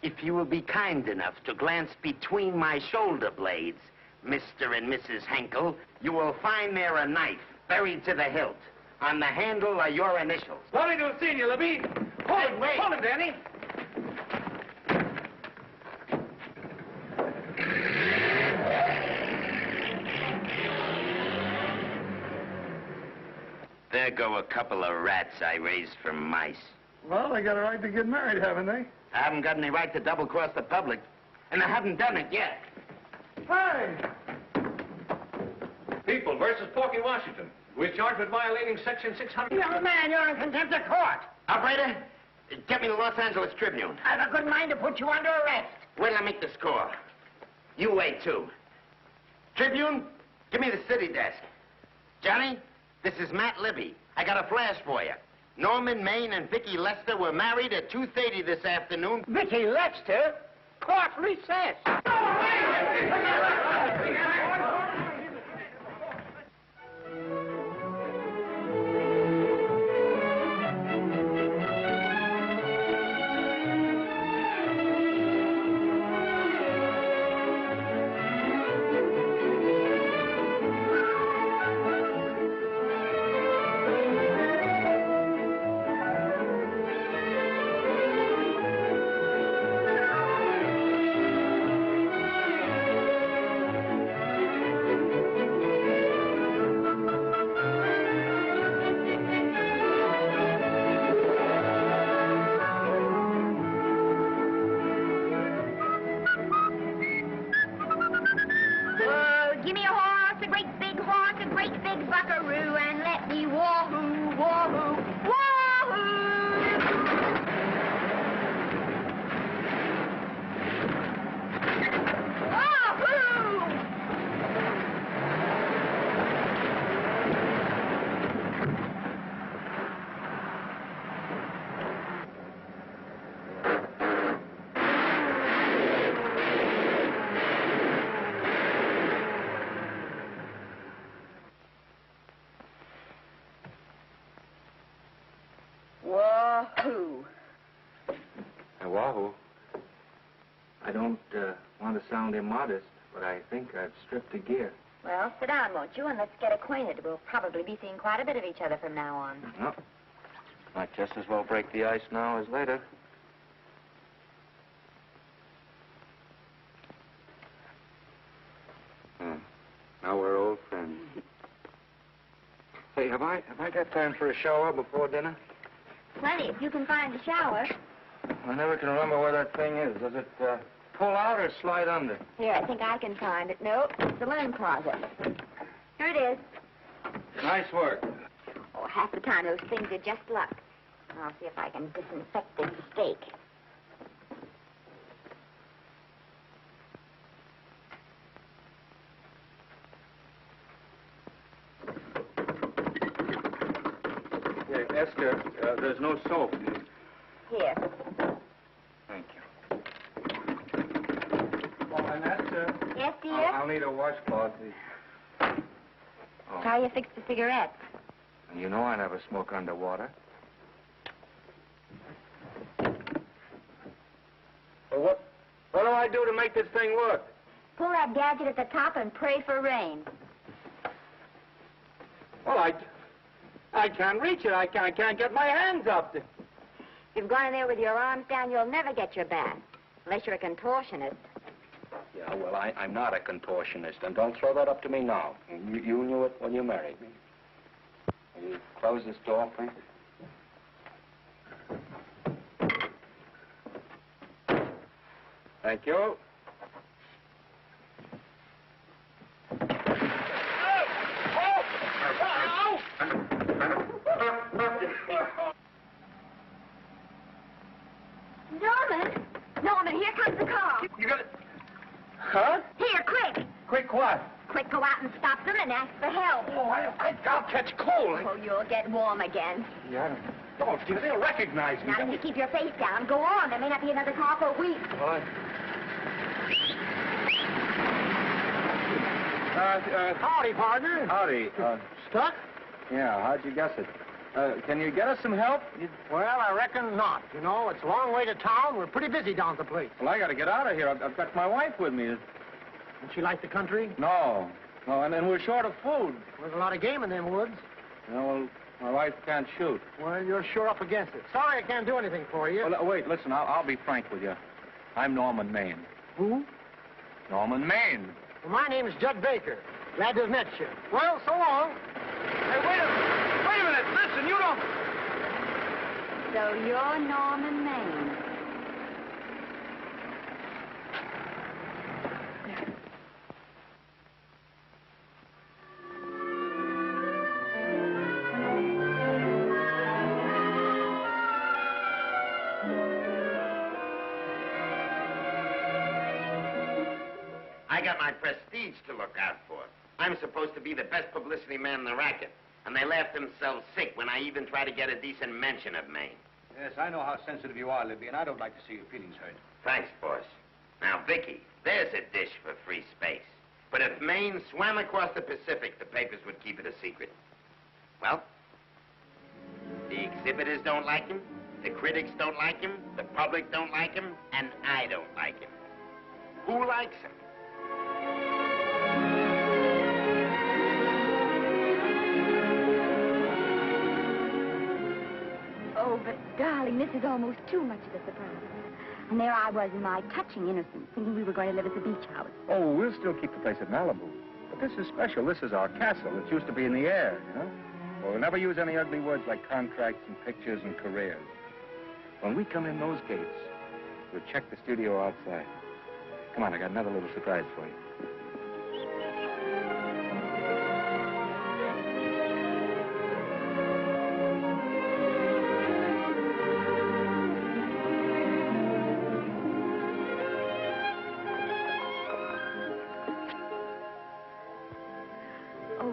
If you will be kind enough to glance between my shoulder blades, Mr. and Mrs. Henkel, you will find there a knife buried to the hilt. On the handle are your initials. Lovely to have seen you, Libby. Hold it, wait. Hold it, Danny. There go a couple of rats I raised from mice. Well, they got a right to get married, haven't they? I haven't got any right to double-cross the public, and I haven't done it yet. Hey! People versus Porky Washington. We're charged with violating Section 600. Young man, you're in contempt of court. Operator, get me the Los Angeles Tribune. I've a good mind to put you under arrest. Wait till I make the score. You wait, too. Tribune, give me the city desk. Johnny, this is Matt Libby. I got a flash for you. Norman, Maine, and Vicki Lester were married at 2:30 this afternoon. Vicki Lester? Court recess. me a horse, a great big horse, a great big buckaroo, and let me wahoo, wahoo, wahoo! Wahoo. Wahoo. I don't want to sound immodest, but I think I've stripped a gear. Well, sit down, won't you, and let's get acquainted. We'll probably be seeing quite a bit of each other from now on. No. Might just as well break the ice now as later. Now we're old friends. Hey, have I got time for a shower before dinner? Plenty, if you can find a shower. I never can remember where that thing is. Does it pull out or slide under? Here, I think I can find it. Nope, it's the linen closet. Here it is. Nice work. Oh, half the time those things are just luck. I'll see if I can disinfect this steak. Yeah, Esther, there's no soap. Here. Thank you. Oh, and Esther. Yes, dear? I'll need a washcloth, please. Oh. How you fix the cigarettes? You know I never smoke underwater. Well, what do I do to make this thing work? Pull that gadget at the top and pray for rain. Well, I can't reach it. I can't get my hands up. If you've gone in there with your arms down, you'll never get your bath. Unless you're a contortionist. Yeah, well, I'm not a contortionist, and don't throw that up to me now. You knew it when you married me. Will you close this door, please? Thank you. Norman, here comes the car. You got it? Huh? Here, quick. Quick what? Quick, go out and stop them and ask for help. Oh, I'll catch cold. Oh, you'll get warm again. Yeah, don't, they'll recognize me. Now, you keep your face down. Go on. There may not be another car for a week. What? Howdy, partner. Howdy. Stuck? Yeah, how'd you guess it? Can you get us some help? Well, I reckon not. You know, it's a long way to town. We're pretty busy down at the place. Well, I got to get out of here. I've got my wife with me. Doesn't she like the country? No, and we're short of food. There's a lot of game in them woods. You know, well, my wife can't shoot. Well, you're sure up against it. Sorry I can't do anything for you. Well, wait, listen, I'll be frank with you. I'm Norman Maine. Who? Norman Maine. Well, my name is Judd Baker. Glad to have met you. Well, so long. Hey, wait a minute. Listen, you don't... So you're Norman Maine. I got my prestige to look out for. I'm supposed to be the best publicity man in the racket. And they laughed themselves sick when I even tried to get a decent mention of Maine. Yes, I know how sensitive you are, Libby, and I don't like to see your feelings hurt. Thanks, boss. Now, Vicki, there's a dish for free space. But if Maine swam across the Pacific, the papers would keep it a secret. Well, the exhibitors don't like him, the critics don't like him, the public don't like him, and I don't like him. Who likes him? Oh, but, darling, this is almost too much of a surprise. And there I was in my touching innocence, thinking we were going to live at the beach house. Oh, we'll still keep the place at Malibu. But this is special. This is our castle. It used to be in the air, you know? Well, we'll never use any ugly words like contracts and pictures and careers. When we come in those gates, we'll check the studio outside. Come on, I got another little surprise for you.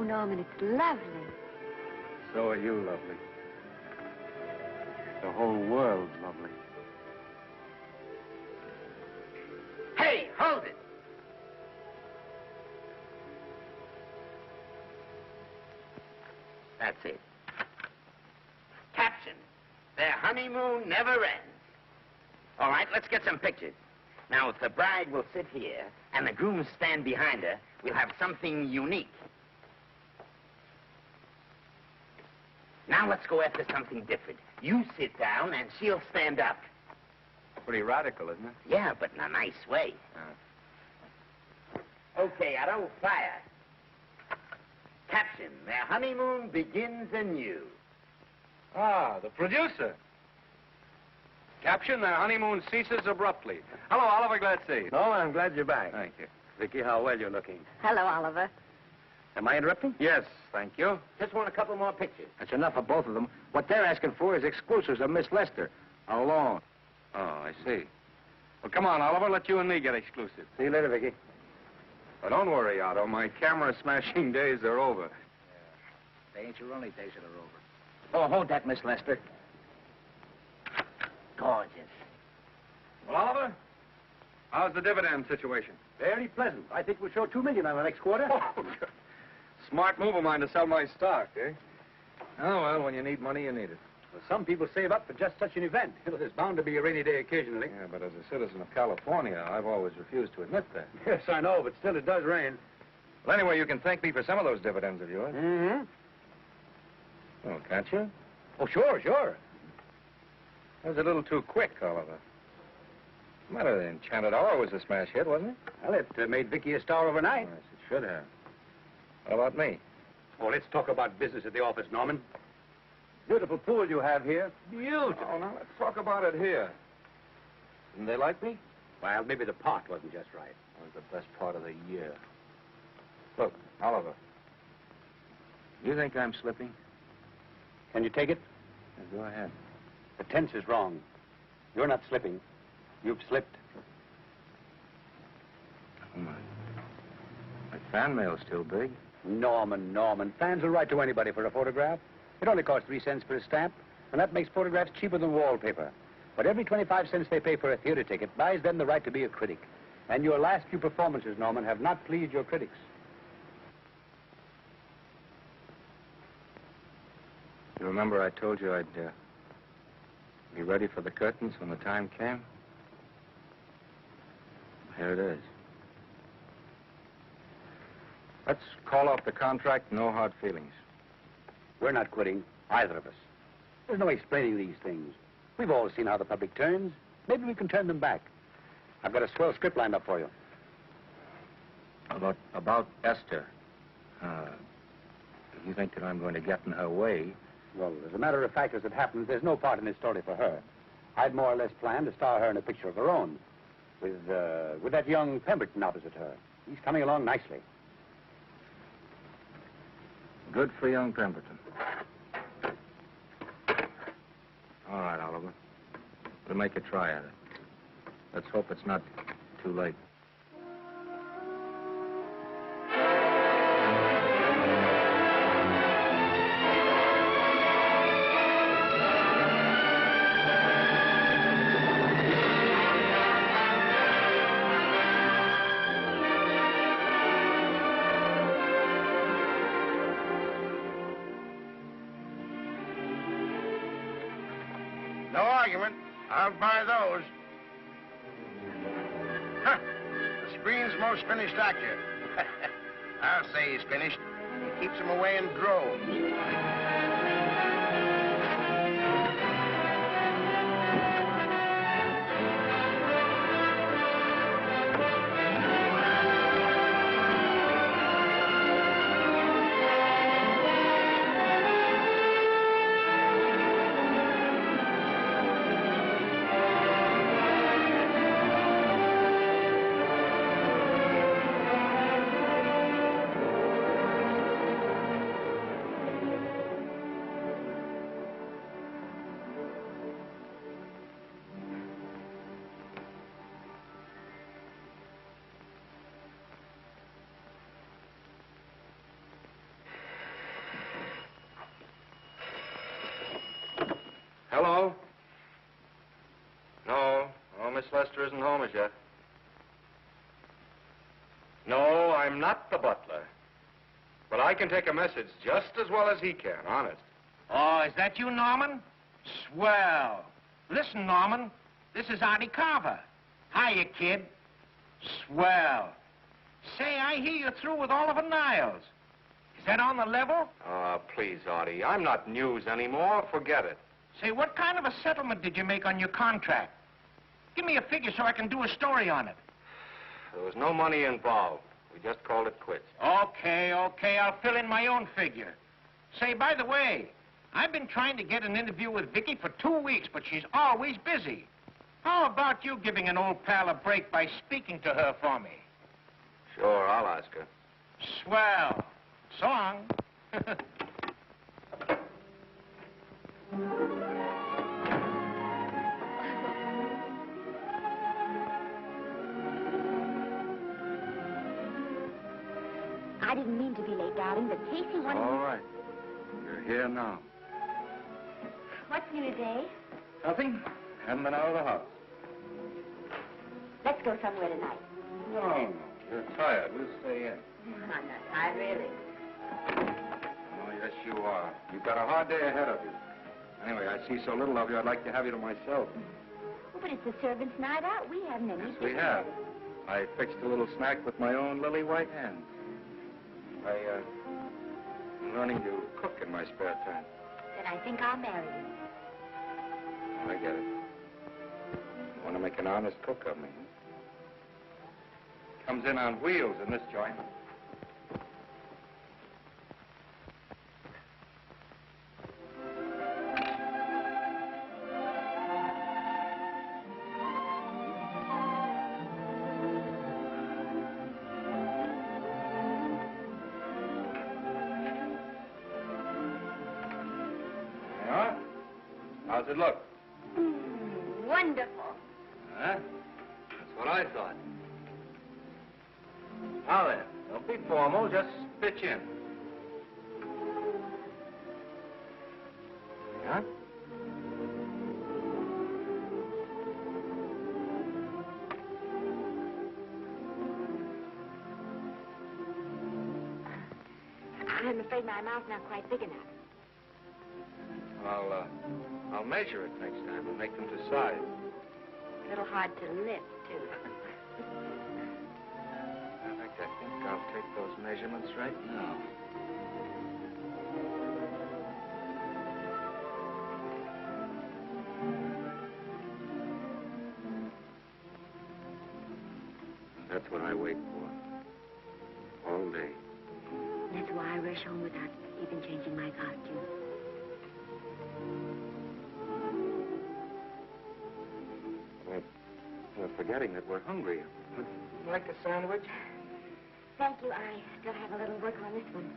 Norman, it's lovely. So are you lovely. The whole world's lovely. Hey, hold it! That's it. Caption: their honeymoon never ends. All right, let's get some pictures. Now, if the bride will sit here and the groom stand behind her, we'll have something unique. Now let's go after something different. You sit down and she'll stand up. Pretty radical, isn't it? Yeah, but in a nice way. Okay, Otto, fire. Caption: their honeymoon begins anew. Ah, the producer. Caption: their honeymoon ceases abruptly. Hello, Oliver, glad to see you. Oh, I'm glad you're back. Thank you. Vicki, how well you're looking. Hello, Oliver. Am I interrupting? Yes, thank you. Just want a couple more pictures. That's enough of both of them. What they're asking for is exclusives of Miss Lester. Alone. Oh, I see. Well, come on, Oliver. Let you and me get exclusive. See you later, Vicki. But don't worry, Otto. My camera smashing days are over. They ain't your only days that are over. Oh, hold that, Miss Lester. Gorgeous. Well, Oliver, how's the dividend situation? Very pleasant. I think we'll show $2 million on the next quarter. Oh, smart move of mine to sell my stock, eh? Oh, well, when you need money, you need it. Well, some people save up for just such an event. There's bound to be a rainy day occasionally. Yeah, but as a citizen of California, I've always refused to admit that. Yes, I know, but still it does rain. Well, anyway, you can thank me for some of those dividends of yours. Mm-hmm. Oh, can't you? Oh, sure, sure. That was a little too quick, Oliver. Matter, the Enchanted Hour was a smash hit, wasn't it? Well, it made Vicki a star overnight. Yes, it should have. What about me? Oh, let's talk about business at the office, Norman. Beautiful pool you have here. Beautiful. Oh, now let's talk about it here. Didn't they like me? Well, maybe the pot wasn't just right. It was the best part of the year. Look, Oliver. You think I'm slipping? Can you take it? Yeah, go ahead. The tense is wrong. You're not slipping. You've slipped. Oh, my fan mail's still big. Norman. Fans will write to anybody for a photograph. It only costs 3 cents for a stamp, and that makes photographs cheaper than wallpaper. But every 25 cents they pay for a theater ticket buys them the right to be a critic. And your last few performances, Norman, have not pleased your critics. You remember I told you I'd be ready for the curtains when the time came? Here it is. Let's call off the contract, no hard feelings. We're not quitting, either of us. There's no explaining these things. We've all seen how the public turns. Maybe we can turn them back. I've got a swell script lined up for you. About Esther. You think that I'm going to get in her way? Well, as a matter of fact, as it happens, there's no part in this story for her. I'd more or less planned to star her in a picture of her own, with that young Pemberton opposite her. He's coming along nicely. Good for young Pemberton. All right, Oliver. We'll make a try at it. Let's hope it's not too late. No argument. I'll buy those. Huh. The screen's most finished actor. I'll say he's finished. He keeps them away in droves. Hello? No, Miss Lester isn't home as yet. No, I'm not the butler. But I can take a message just as well as he can, honest. Oh, is that you, Norman? Swell. Listen, Norman, this is Artie Carver. Hiya, kid. Swell. Say, I hear you're through with Oliver Niles. Is that on the level? Please, Artie, I'm not news anymore. Forget it. Say, what kind of a settlement did you make on your contract? Give me a figure so I can do a story on it. There was no money involved. We just called it quits. Okay, I'll fill in my own figure. Say, by the way, I've been trying to get an interview with Vicki for 2 weeks, but she's always busy. How about you giving an old pal a break by speaking to her for me? Sure, I'll ask her. Swell. So long. I didn't mean to be late, darling, but Casey wanted... All right. You're here now. What's new today? Nothing. Haven't been out of the house. Let's go somewhere tonight. No. You're tired. We'll stay in. I'm not tired, really. Oh, yes, you are. You've got a hard day ahead of you. Anyway, I see so little of you, I'd like to have you to myself. Oh, but it's a servant's night out. We haven't any... Yes, we have. I fixed a little snack with my own lily white hands. I'm learning to cook in my spare time. Then I think I'll marry you. I get it. You want to make an honest cook of me. Comes in on wheels in this joint. How's it look? Wonderful. Huh? That's what I thought. Now then, don't be formal, just pitch in. Yeah? I'm afraid my mouth's not quite big enough. I'll measure it next time and make them to size. A little hard to lift, too. In fact, I think I'll take those measurements right now. That's what I wait for. All day. That's why I rush home without even changing my costume. We're forgetting that we're hungry. Would you like a sandwich? Thank you. I still have a little work on this one.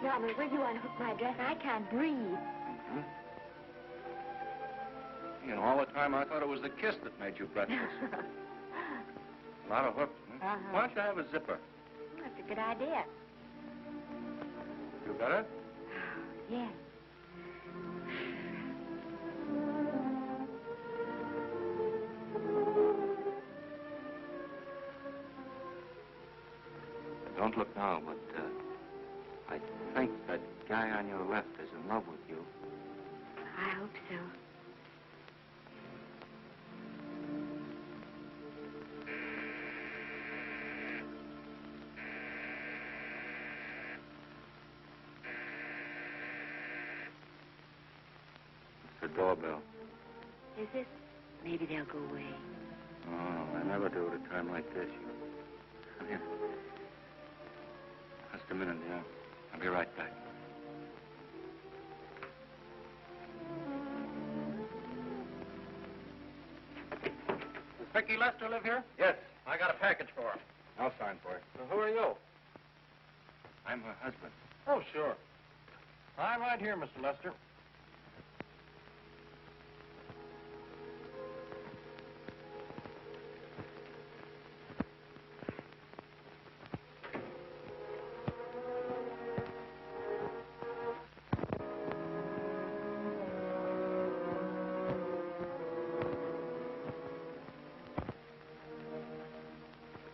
Norman, will you unhook my dress? I can't breathe. Mm-hmm. You know, all the time I thought it was the kiss that made you breathless. A lot of hooks, huh? Why don't you have a zipper? That's a good idea. You better? Yes. Don't look now, but I think that guy on your left is in love with you. I hope so. It's the doorbell. Is it? Maybe they'll go away. Oh, I never do at a time like this. Come here. Just a minute, dear. I'll be right back. Does Vicki Lester live here? Yes. I got a package for her. I'll sign for it. So who are you? I'm her husband. Oh, sure. I'm right here, Mr. Lester.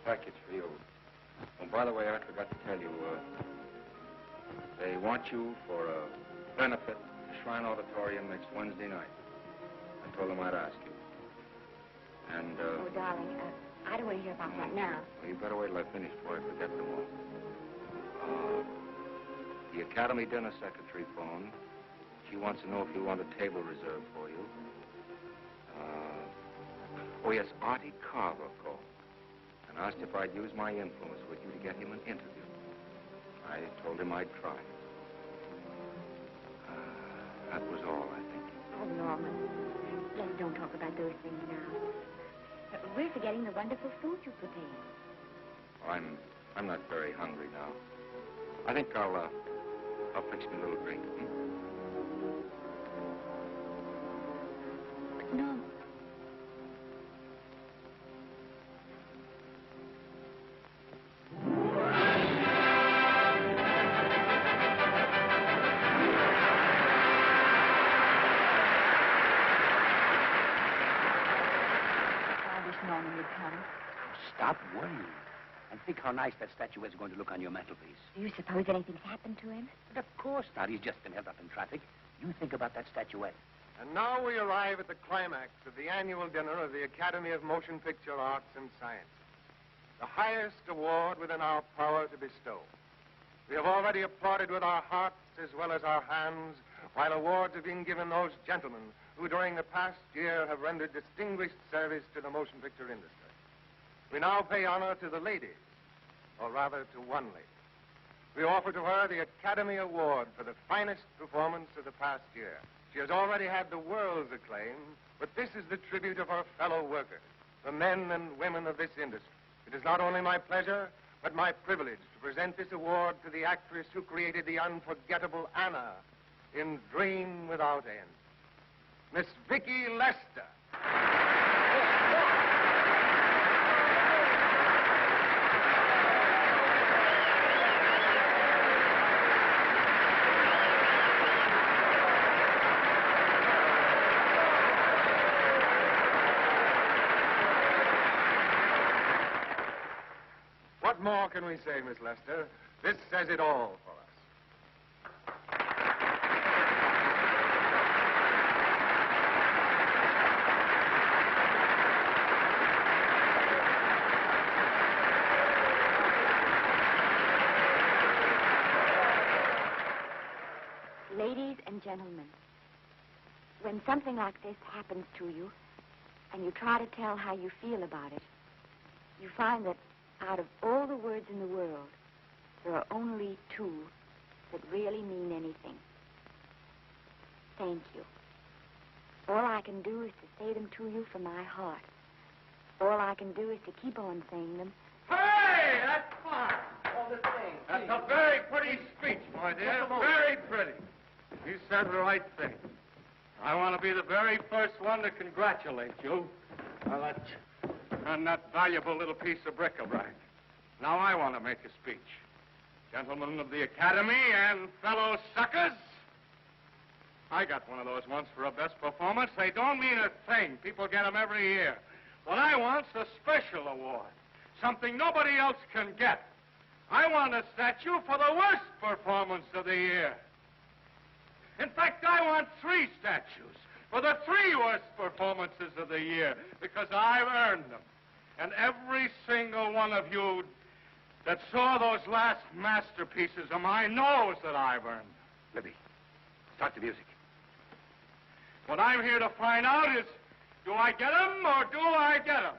Package for you. Oh, by the way, I forgot to tell you, they want you for a benefit at the Shrine Auditorium next Wednesday night. I told them I'd ask you. And, Oh, darling, I don't want to hear about that now. Well, you better wait till I finish before I forget them all. The Academy dinner secretary phoned. She wants to know if you want a table reserved for you. Oh, yes, Artie Carver called and asked if I'd use my influence with you to get him an interview. I told him I'd try. That was all, I think. Oh, Norman, let's don't talk about those things now. We're forgetting the wonderful food you prepared. Oh, I'm not very hungry now. I think I'll fix me a little drink. No. Stop worrying. And think how nice that statuette is going to look on your mantelpiece. Do you suppose anything's happened to him? But of course not. He's just been held up in traffic. You think about that statuette. And now we arrive at the climax of the annual dinner of the Academy of Motion Picture Arts and Sciences, the highest award within our power to bestow. We have already applauded with our hearts as well as our hands, while awards are being given those gentlemen who during the past year have rendered distinguished service to the motion picture industry. We now pay honor to the ladies, or rather to one lady. We offer to her the Academy Award for the finest performance of the past year. She has already had the world's acclaim, but this is the tribute of her fellow workers, the men and women of this industry. It is not only my pleasure, but my privilege to present this award to the actress who created the unforgettable Anna in Dream Without End, Miss Vicki Lester. What more can we say, Miss Lester? This says it all for us. Ladies and gentlemen, when something like this happens to you, and you try to tell how you feel about it, you find that out of all the words in the world, there are only two that really mean anything. Thank you. All I can do is to say them to you from my heart. All I can do is to keep on saying them. Hey, that's fine. All the thing. That's a very pretty speech, my dear. Very pretty. You said the right thing. I want to be the very first one to congratulate you on that valuable little piece of bric-a-brac. Now I want to make a speech. Gentlemen of the Academy and fellow suckers, I got one of those once for a best performance. They don't mean a thing. People get them every year. What I want's a special award, something nobody else can get. I want a statue for the worst performance of the year. In fact, I want 3 statues for the 3 worst performances of the year, because I've earned them. And every single one of you that saw those last masterpieces of mine knows that I've earned them. Libby, start the music. What I'm here to find out is, do I get them or do I get them?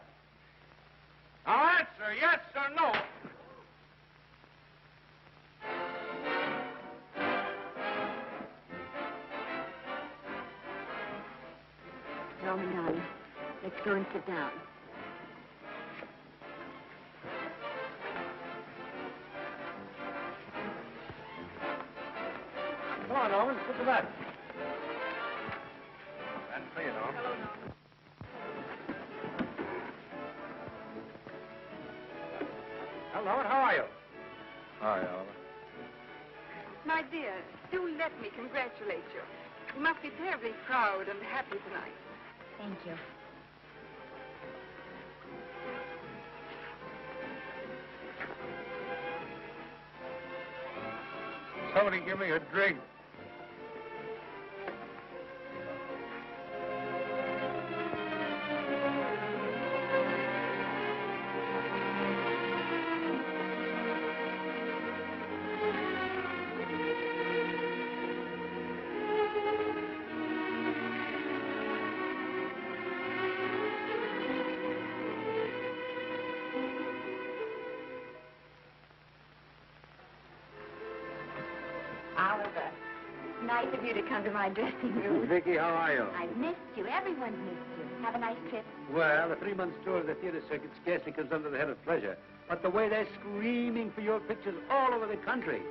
Now answer yes or no. Norman, darling, let's go and sit down. Come on, Owen, sit to that. That's for you, Norman. Hello, how are you? Hi, Oliver. My dear, do let me congratulate you. You must be terribly proud and happy tonight. Thank you. Somebody give me a drink. Oliver, nice of you to come to my dressing room. Vicki, how are you? I missed you. Everyone's missed you. Have a nice trip. Well, a 3-month tour of the theater circuit scarcely comes under the head of pleasure. But the way they're screaming for your pictures all over the country.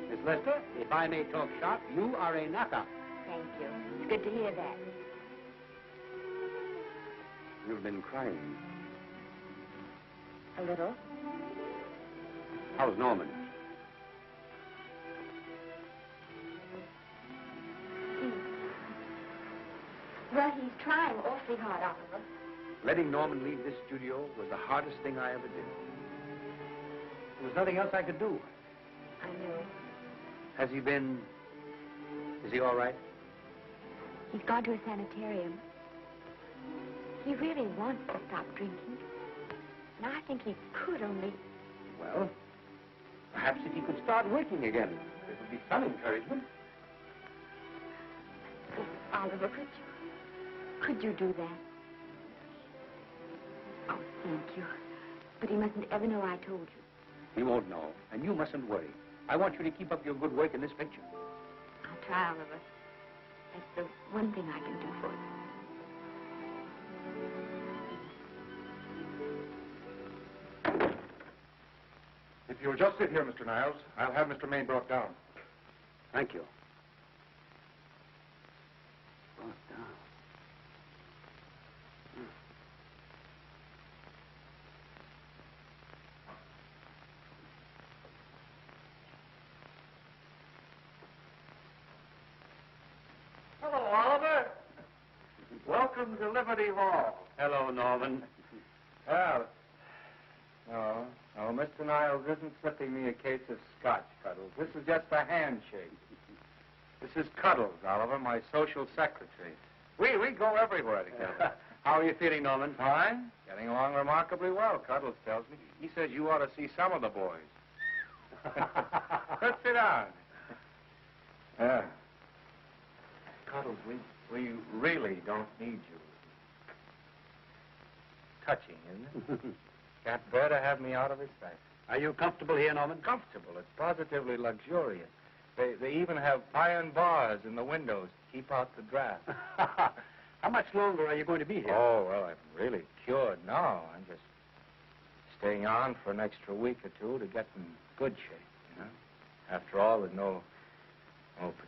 Miss Lester, if I may talk shop, you are a knockout. Thank you. It's good to hear that. You've been crying. A little. How's Norman? Well, he's trying awfully hard, Oliver. Letting Norman leave this studio was the hardest thing I ever did. There was nothing else I could do. I know. Has he been... Is he all right? He's gone to a sanitarium. He really wants to stop drinking. And I think he could only... Well, perhaps if he could start working again, it would be some encouragement. Oh, Oliver, could you do that? Oh, thank you. But he mustn't ever know I told you. He won't know, and you mustn't worry. I want you to keep up your good work in this picture. I'll try, Oliver. That's the one thing I can do for you. If you'll just sit here, Mr. Niles, I'll have Mr. Maine brought down. Thank you. Hello, Oliver. Welcome to Liberty Hall. Hello, Norman. Well, no, Mr. Niles isn't slipping me a case of scotch, Cuddles. This is just a handshake. This is Cuddles, Oliver, my social secretary. We go everywhere together. How are you feeling, Norman? Fine. Getting along remarkably well, Cuddles tells me. He says you ought to see some of the boys. Let's sit down. Yeah. Cuddles, we really don't need you. Touching, isn't it? Can't bear to have me out of his sight. Are you comfortable here, Norman? Comfortable. It's positively luxurious. They even have iron bars in the windows to keep out the draft. How much longer are you going to be here? Oh, well, I'm really cured now. I'm just staying on for an extra week or two to get in good shape, you know. After all, there's no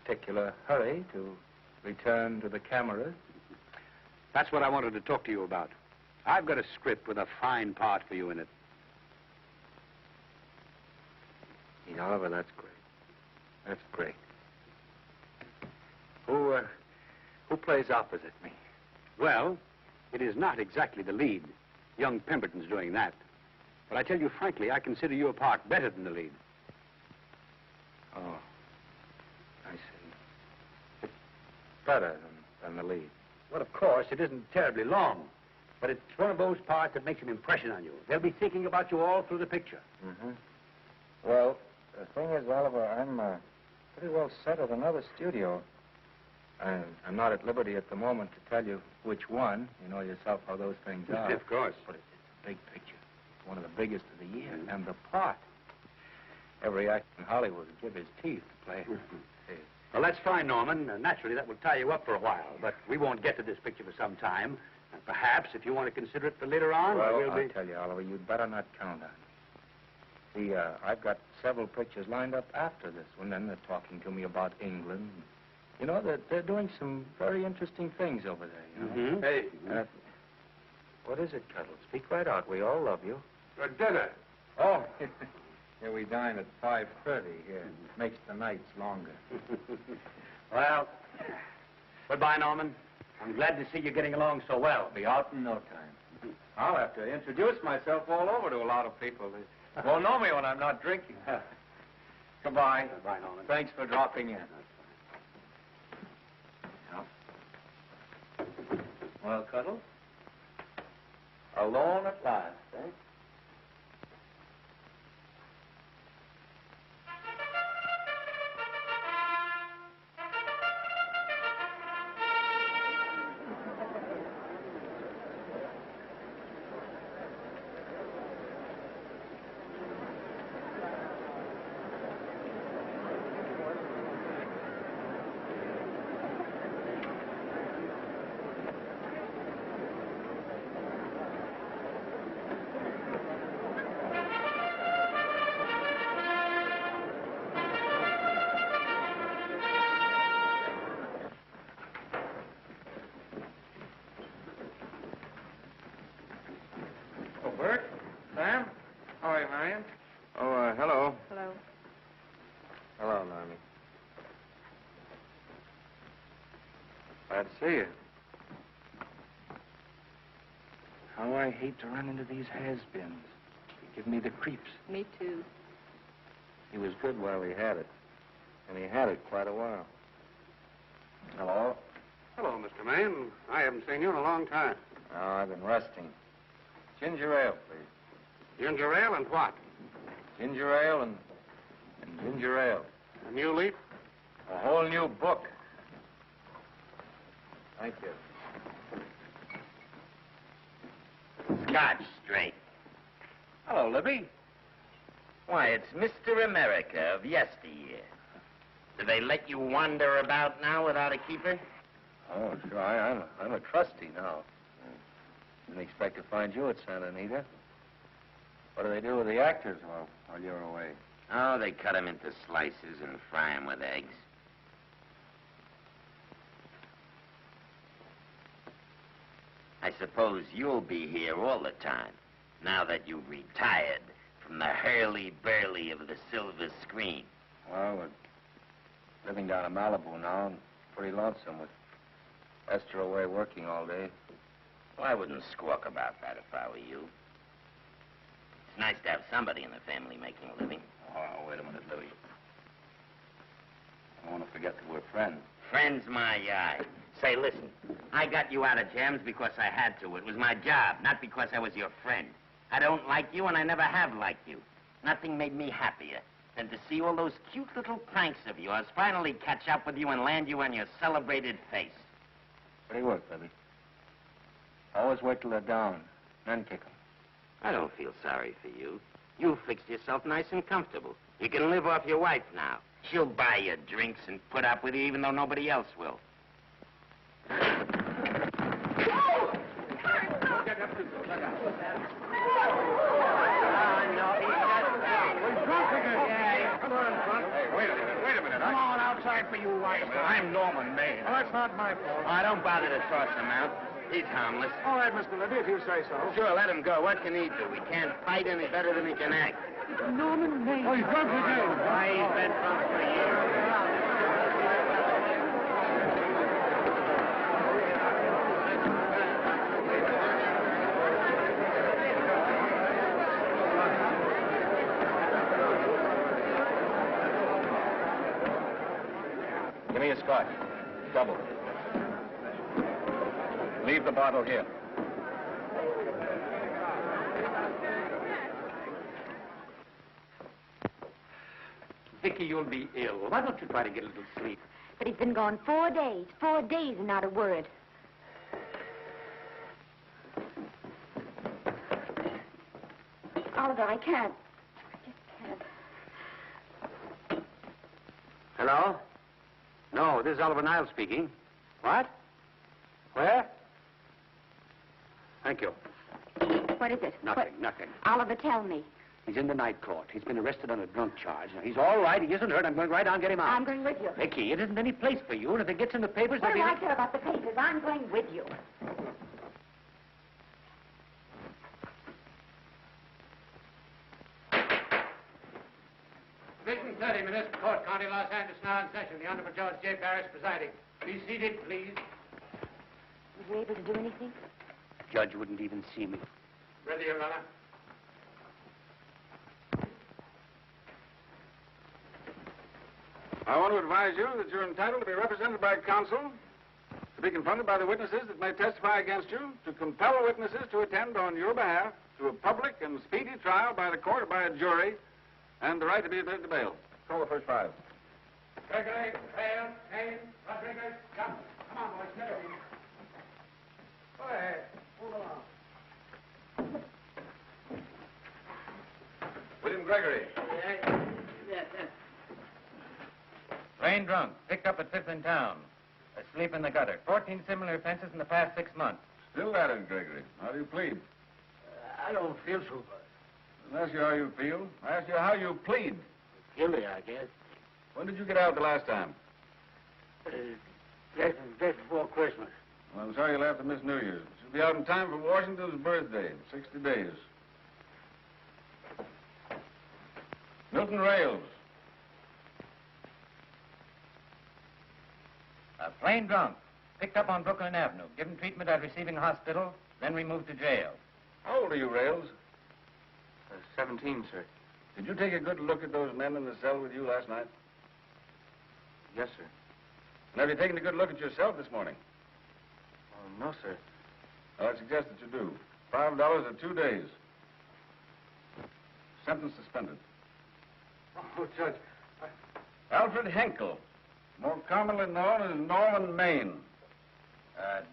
particular hurry to return to the cameras. That's what I wanted to talk to you about. I've got a script with a fine part for you in it. Oliver, that's great. That's great. Who plays opposite me? Well, it is not exactly the lead. Young Pemberton's doing that. But I tell you frankly, I consider your part better than the lead. Oh, I see. It's better than the lead. Well, of course, it isn't terribly long. But it's one of those parts that makes an impression on you. They'll be thinking about you all through the picture. Mm-hmm. Well, the thing is, Oliver, I'm pretty well set at another studio. I'm not at liberty at the moment to tell you which one. You know yourself how those things are. Of course. But it's a big picture. It's one of the biggest of the year. And the part. Every actor in Hollywood would give his teeth to play. Well, that's fine, Norman. Naturally, that will tie you up for a while. But we won't get to this picture for some time. And perhaps, if you want to consider it for later on, well, I'll tell you, Oliver, you'd better not count on it. See, I've got several pictures lined up after this one, and they're talking to me about England. You know, they're doing some very interesting things over there, you know? Mm-hmm. Hey. What is it, Cuddles? Speak right out. We all love you. For dinner. Oh, here we dine at 5:30 here. Makes the nights longer. Well, goodbye, Norman. I'm glad to see you getting along so well. Be out in no time. I'll have to introduce myself all over to a lot of people. They won't know me when I'm not drinking. Goodbye. Goodbye, Norman. Thanks for dropping in. Well, Cuddle? Alone at last, eh? Burke? Sam? How are you, Marion? Oh, hello. Hello. Hello, Normie. Glad to see you. How I hate to run into these has-beens. They give me the creeps. Me too. He was good while he had it. And he had it quite a while. Hello? Hello, Mr. Maine. I haven't seen you in a long time. Oh, I've been resting. Ginger ale, please. Ginger ale and what? Ginger ale and ginger ale. A new leaf? A whole new book. Thank you. Scotch straight. Hello, Libby. Why, it's Mr. America of yesteryear. Do they let you wander about now without a keeper? Oh, sure. I'm a trustee now. Didn't expect to find you at Santa Anita. What do they do with the actors while you're away? Oh, they cut them into slices and fry them with eggs. I suppose you'll be here all the time, now that you've retired from the hurly-burly of the silver screen. Well, we're living down in Malibu now, and pretty lonesome with Esther away working all day. Well, I wouldn't squawk about that if I were you. It's nice to have somebody in the family making a living. Oh, wait a minute, Libby. I don't want to forget that we're friends. Friends, my eye. Say, listen, I got you out of jams because I had to. It was my job, not because I was your friend. I don't like you, and I never have liked you. Nothing made me happier than to see all those cute little pranks of yours finally catch up with you and land you on your celebrated face. Pretty work, Libby. Always wait till they're down, then kick 'em. I don't feel sorry for you. You fixed yourself nice and comfortable. You can live off your wife now. She'll buy you drinks and put up with you even though nobody else will. Wait a minute. Come on outside for you, wife. I'm Norman Maine. Oh, that's not my fault. Oh, don't bother to toss him out. He's harmless. All right, Mr. Libby, if you say so. Sure, let him go. What can he do? He can't fight any better than he can act. Norman Maine. Oh, he's drunk again. Why, he's been drunk for years. Give me a scotch. Double. Leave the bottle here. Vicki, you'll be ill. Why don't you try to get a little sleep? But he's been gone 4 days. 4 days and not a word. Oliver, I can't. I just can't. Hello? No, this is Oliver Niles speaking. What? Where? Thank you. What is it? Nothing. Oliver, tell me. He's in the night court. He's been arrested on a drunk charge. Now, he's all right. He isn't hurt. I'm going right on and get him out. I'm going with you. Vicky, it isn't any place for you. And if it gets in the papers, What do there'll I care about the papers? I'm going with you. Division 30, Municipal Court, County Los Angeles, now in session. The Honorable Judge J. Parrish presiding. Be seated, please. Was you able to do anything? The judge wouldn't even see me. Ready, Your Honor. I want to advise you that you're entitled to be represented by counsel, to be confronted by the witnesses that may testify against you, to compel witnesses to attend on your behalf to a public and speedy trial by the court or by a jury, and the right to be admitted to bail. Call the first five. Gregory, Hale, Haynes, Rodriguez, come. Come on, boys, get over here. Go ahead. Move along. William Gregory. Yes. Plain drunk, picked up at 5th in town. Asleep in the gutter. 14 similar offenses in the past 6 months. Still at it, Gregory. How do you plead? I don't feel so bad. I didn't ask you how you feel. I asked you how you plead. Guilty, I guess. When did you get out the last time? Just before Christmas. Well, I'm sorry you'll have to miss New Year's. You'll be out in time for Washington's birthday, 60 days. Milton Rails. Plain drunk, picked up on Brooklyn Avenue, given treatment at receiving hospital, then removed to jail. How old are you, Rails? 17, sir. Did you take a good look at those men in the cell with you last night? Yes, sir. And have you taken a good look at yourself this morning? No, sir. Well, I suggest that you do. $5 or 2 days. Sentence suspended. Oh, Judge. Alfred Henkel, more commonly known as Norman Maine.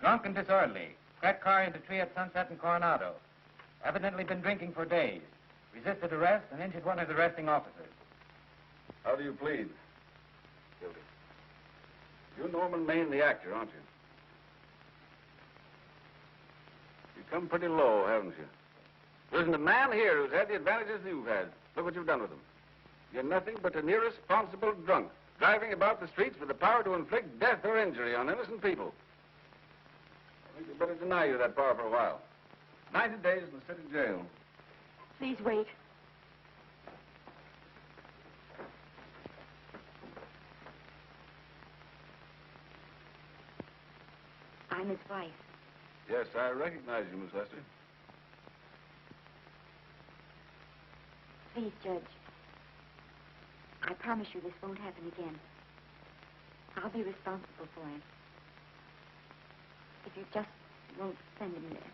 Drunk and disorderly. Cracked car into tree at Sunset and Coronado. Evidently been drinking for days. Resisted arrest and injured one of the arresting officers. How do you plead? Guilty. You're Norman Maine, the actor, aren't you? You've come pretty low, haven't you? There isn't a man here who's had the advantages you've had. Look what you've done with them. You're nothing but an irresponsible drunk, driving about the streets with the power to inflict death or injury on innocent people. I think we'd better deny you that power for a while. 90 days in the city jail. Please wait. I'm his wife. Yes, I recognize you, Miss Lester. Please, Judge. I promise you this won't happen again. I'll be responsible for him. If you just won't send him there.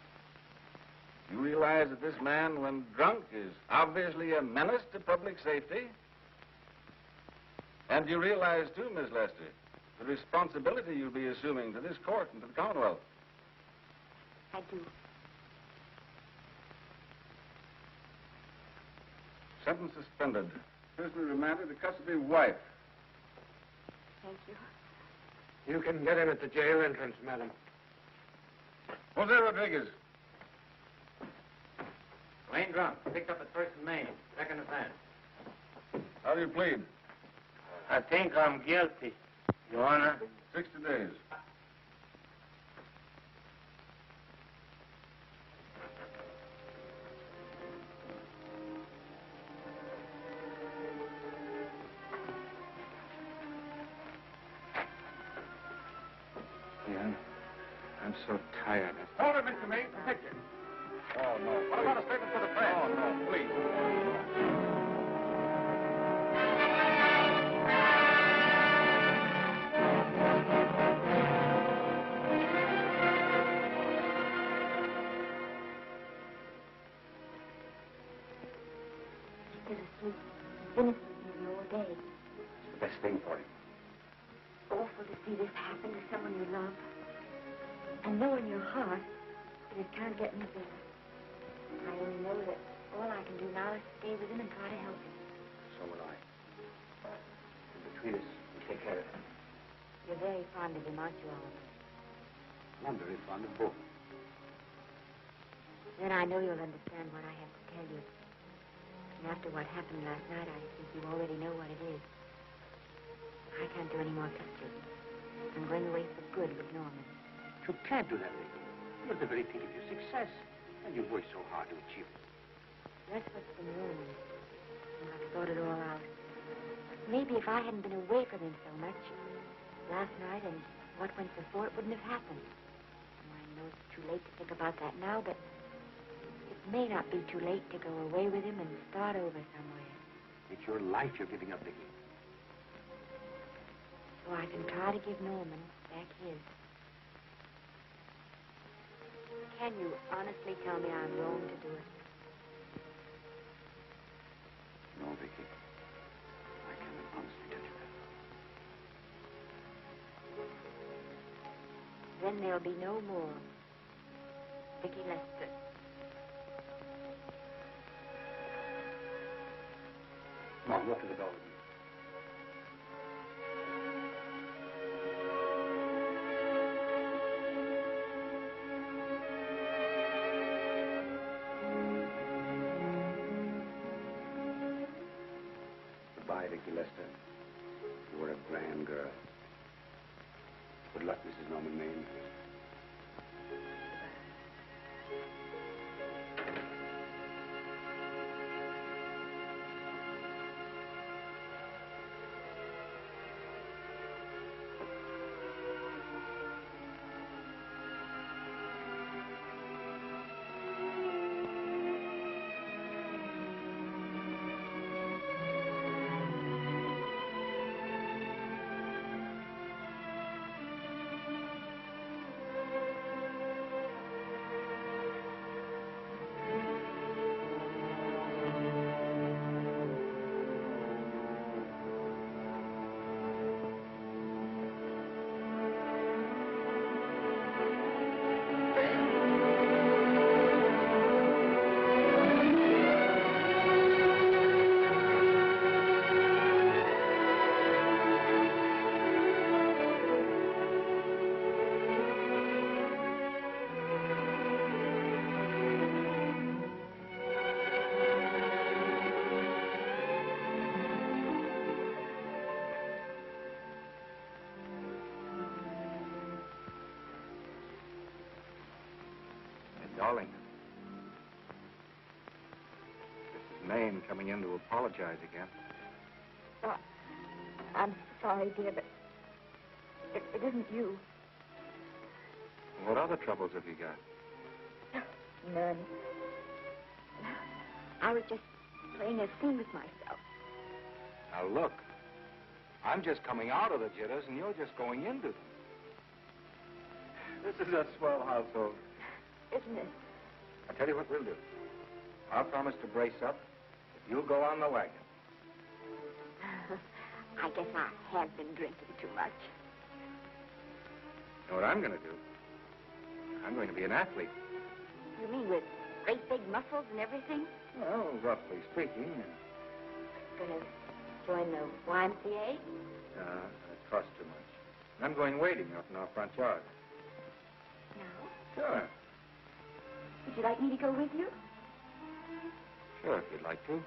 You realize that this man, when drunk, is obviously a menace to public safety? And you realize, too, Miss Lester, the responsibility you'll be assuming to this court and to the Commonwealth. I do. Sentence suspended. Prisoner remanded to custody of wife. Thank you. You can get him at the jail entrance, madam. Jose Rodriguez. Plain drunk, picked up at 1st and Maine. Second offense. How do you plead? I think I'm guilty, Your Honor. 60 days. Yeah, I'm so tired. Hold it, Mr. Maine. Picture. Oh, no. What about a statement for the press? Oh, no, please. He could have slept innocently all day. It's the best thing for him. Awful to see this happen to someone you love. And know in your heart that it can't get any better. I only know that all I can do now is stay with him and try to help him. So will I. And between us, we'll take care of him. You're very fond of him, aren't you, Owen? I'm very fond of both. Then I know you'll understand what I have to tell you. And after what happened last night, I think you already know what it is. I can't do any more pictures. I'm going away for good with Norman. You can't do that, Vicki. You're at the very peak of your success. And you've worked so hard to achieve it. That's what's been wrong. And I've thought it all out. Maybe if I hadn't been away from him so much, last night and what went before, it wouldn't have happened. I know it's too late to think about that now, but it may not be too late to go away with him and start over somewhere. It's your life you're giving up, Vicki. so I can try to give Norman back his. Can you honestly tell me I'm wrong to do it? No, Vicki. I can't honestly tell you that. Then there'll be no more Vicki Lester. Come on, walk to the door with me. Goodbye, Vicki Lester. You were a grand girl. Good luck, Mrs. Norman Maine. Darling, this is Maine coming in to apologize again. Oh, I'm sorry, dear, but it isn't you. What other troubles have you got? None. I was just playing a scene with myself. Now, look. I'm just coming out of the jitters, and you're just going into them. This is a swell household. Isn't it? I'll tell you what we'll do. I'll promise to brace up if you'll go on the wagon. I guess I have been drinking too much. You know what I'm going to do? I'm going to be an athlete. You mean with great big muscles and everything? Well, roughly speaking. Gonna join the YMCA? It costs too much. I'm going wading up in our front yard. No. Sure. Would you like me to go with you? Sure, if you'd like to.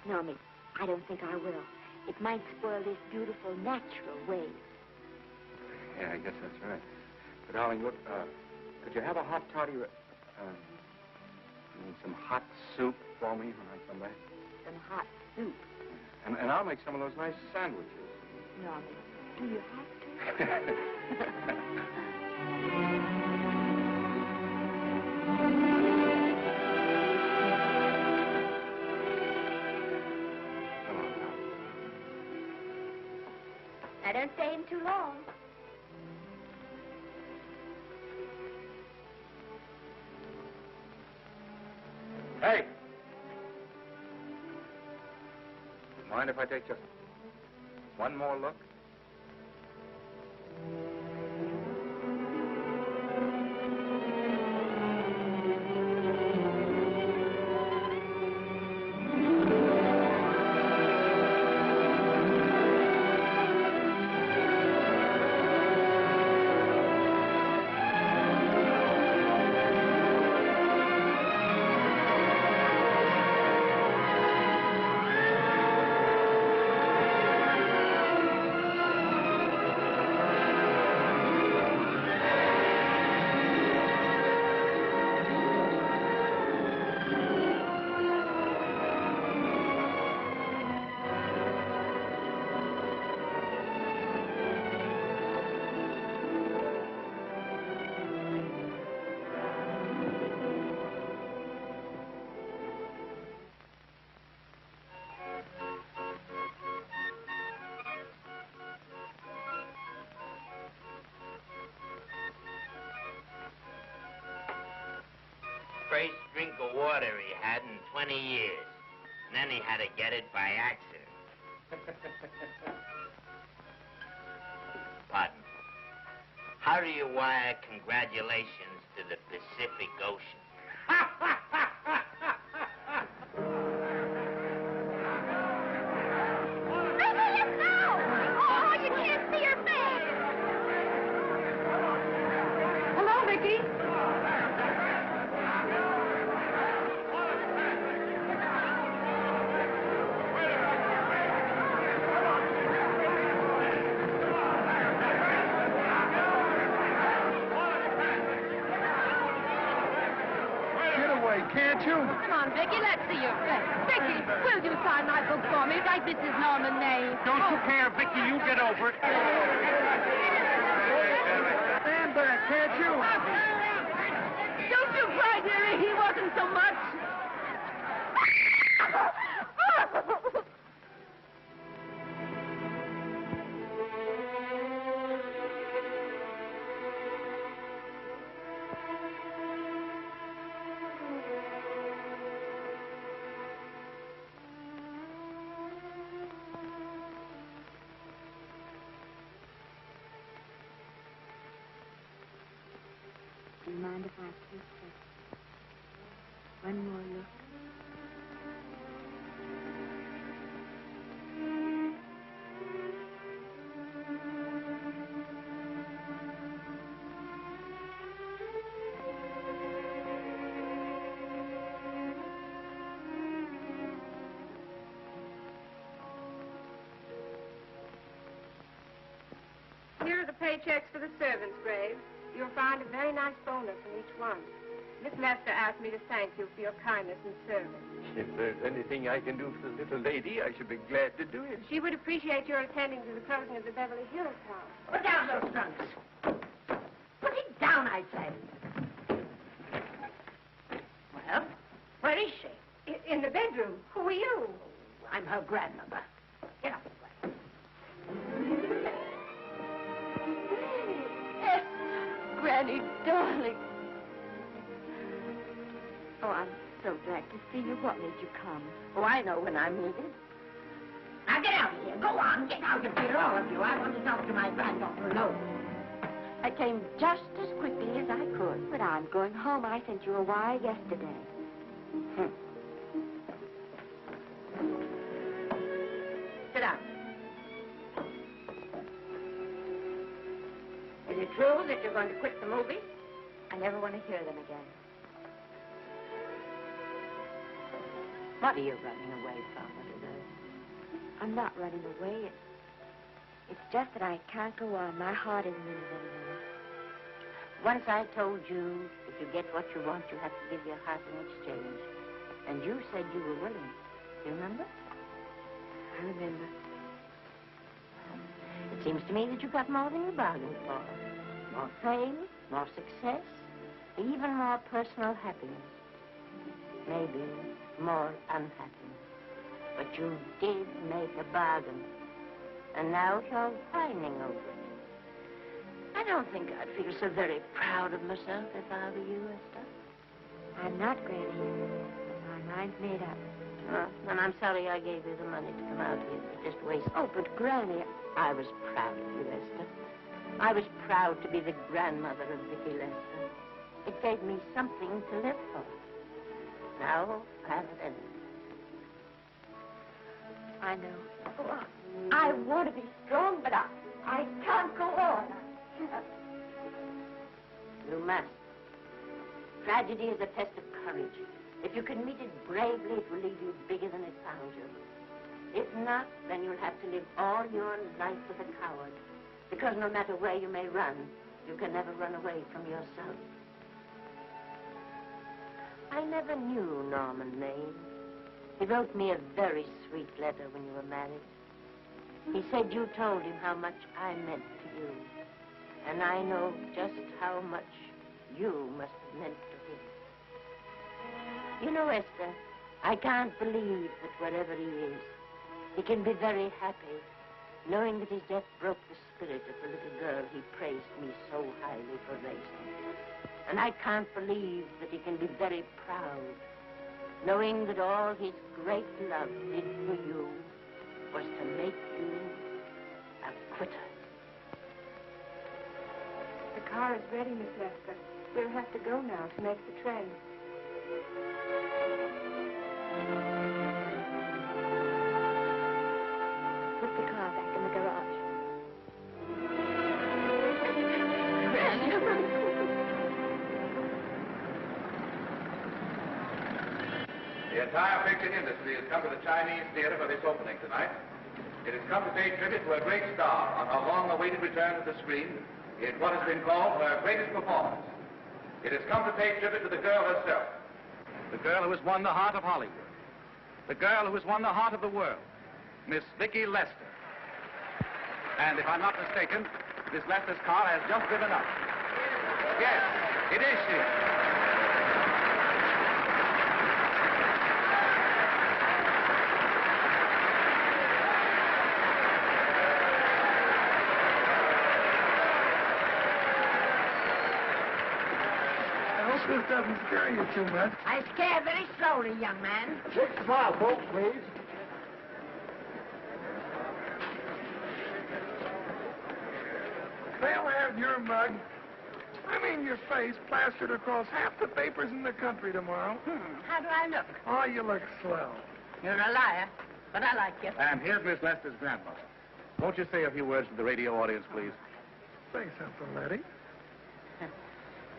No, Miss, I don't think I will. It might spoil this beautiful, natural wave. Yeah, I guess that's right. But, darling, look, could you have a hot toddy, and some hot soup for me when I come back? Some hot soup? And I'll make some of those nice sandwiches. No, Miss, do you have to? I don't stay in too long. Hey! Do you mind if I take just one more look? first drink of water he had in 20 years. And then he had to get it by accident. Pardon. How do you wire congratulations to the Pacific Ocean? Oh, you can't see her face. Hello, Vicki. Can't you? Come on, Vicki, let's see your face. Vicki, will you sign my book for me like Mrs. Norman Maine? Don't you care, Vicki. You get over it. Stand back, can't you? Don't you cry, dearie. He wasn't so much. Do you mind if I take one more look? Here are the paychecks for the servants, Graves. You'll find a very nice bonus in each one. Miss Lester asked me to thank you for your kindness and service. If there's anything I can do for the little lady, I should be glad to do it. She would appreciate your attending to the closing of the Beverly Hills house. Put down those trunks. Put it down, I say. Well, where is she? In the bedroom. Who are you? I'm her grandmother. Get up. Granny, darling. Oh, I'm so glad to see you. What made you come? Oh, I know when I'm needed. Now get out of here. Go on. Get out of here, all of you. I want to talk to my granddaughter alone. I came just as quickly as I could, but I'm going home. I sent you a wire yesterday. Sit down. Is it true that you're going to quit the movie? I never want to hear them again. What are you running away from, little girl? I'm not running away. It's just that I can't go on. My heart isn't in it anymore. Once I told you if you get what you want, you have to give your heart in exchange. And you said you were willing. Do you remember? I remember. It seems to me that you got more than you bargained for. More fame, more success, even more personal happiness. Maybe more unhappiness. But you did make a bargain. And now you're whining over it. I don't think I'd feel so very proud of myself if I were you, Esther. I'm not, Granny. My mind's made up. Well, and I'm sorry I gave you the money to come out here. It just wasted. Oh, but Granny... I was proud of you, Esther. I was proud to be the grandmother of Vicki Lester. It gave me something to live for. Now, have it ended. I know. Oh, I want to be strong, but I can't go on. You must. Tragedy is a test of courage. If you can meet it bravely, it will leave you bigger than it found you. If not, then you'll have to live all your life as a coward. Because no matter where you may run, you can never run away from yourself. I never knew Norman Maine. He wrote me a very sweet letter when you were married. He said you told him how much I meant to you. And I know just how much you must have meant to him. You know, Esther, I can't believe that wherever he is, he can be very happy, knowing that his death broke the spirit of the little girl he praised me so highly for raising. And I can't believe that he can be very proud, knowing that all his great love did for you was to make you a quitter. The car is ready, Miss Lester. We'll have to go now to make the train. Put the car back in the garage. The entire picture industry has come to the Chinese theater for this opening tonight. It has come to pay tribute to a great star on her long-awaited return to the screen in what has been called her greatest performance. It has come to pay tribute to the girl herself. The girl who has won the heart of Hollywood. The girl who has won the heart of the world. Miss Vicki Lester. And if I'm not mistaken, Miss Lester's car has just driven up. Yes, it is she. This doesn't scare you too much. I scare very slowly, young man. Smile, folks, please. They'll have your mug, your face, plastered across half the papers in the country tomorrow. How do I look? Oh, you look swell. You're a liar, but I like you. And here's Miss Lester's grandmother. Won't you say a few words to the radio audience, please? Say something, Lettie.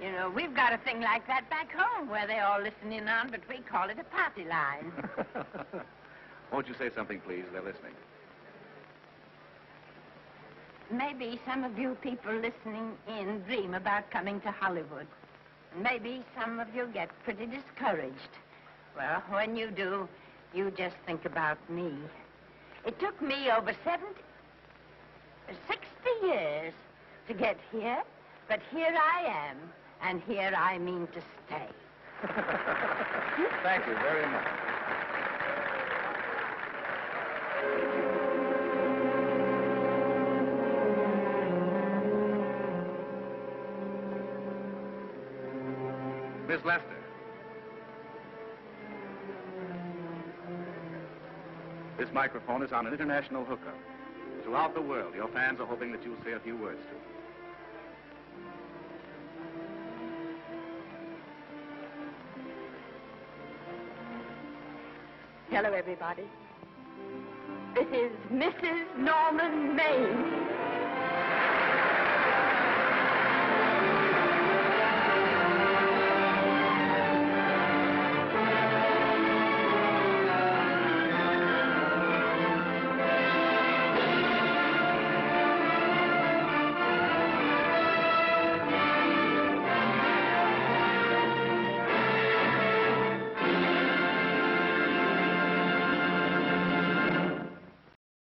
You know, we've got a thing like that back home where they all listen in on, but we call it a party line. Won't you say something, please? They're listening. Maybe some of you people listening in dream about coming to Hollywood. Maybe some of you get pretty discouraged. Well, when you do, you just think about me. It took me over 60 years to get here, but here I am. And here I mean to stay. Thank you very much. Miss Lester. This microphone is on an international hookup. Throughout the world, your fans are hoping that you'll say a few words to them. Hello, everybody. This is Mrs. Norman Maine.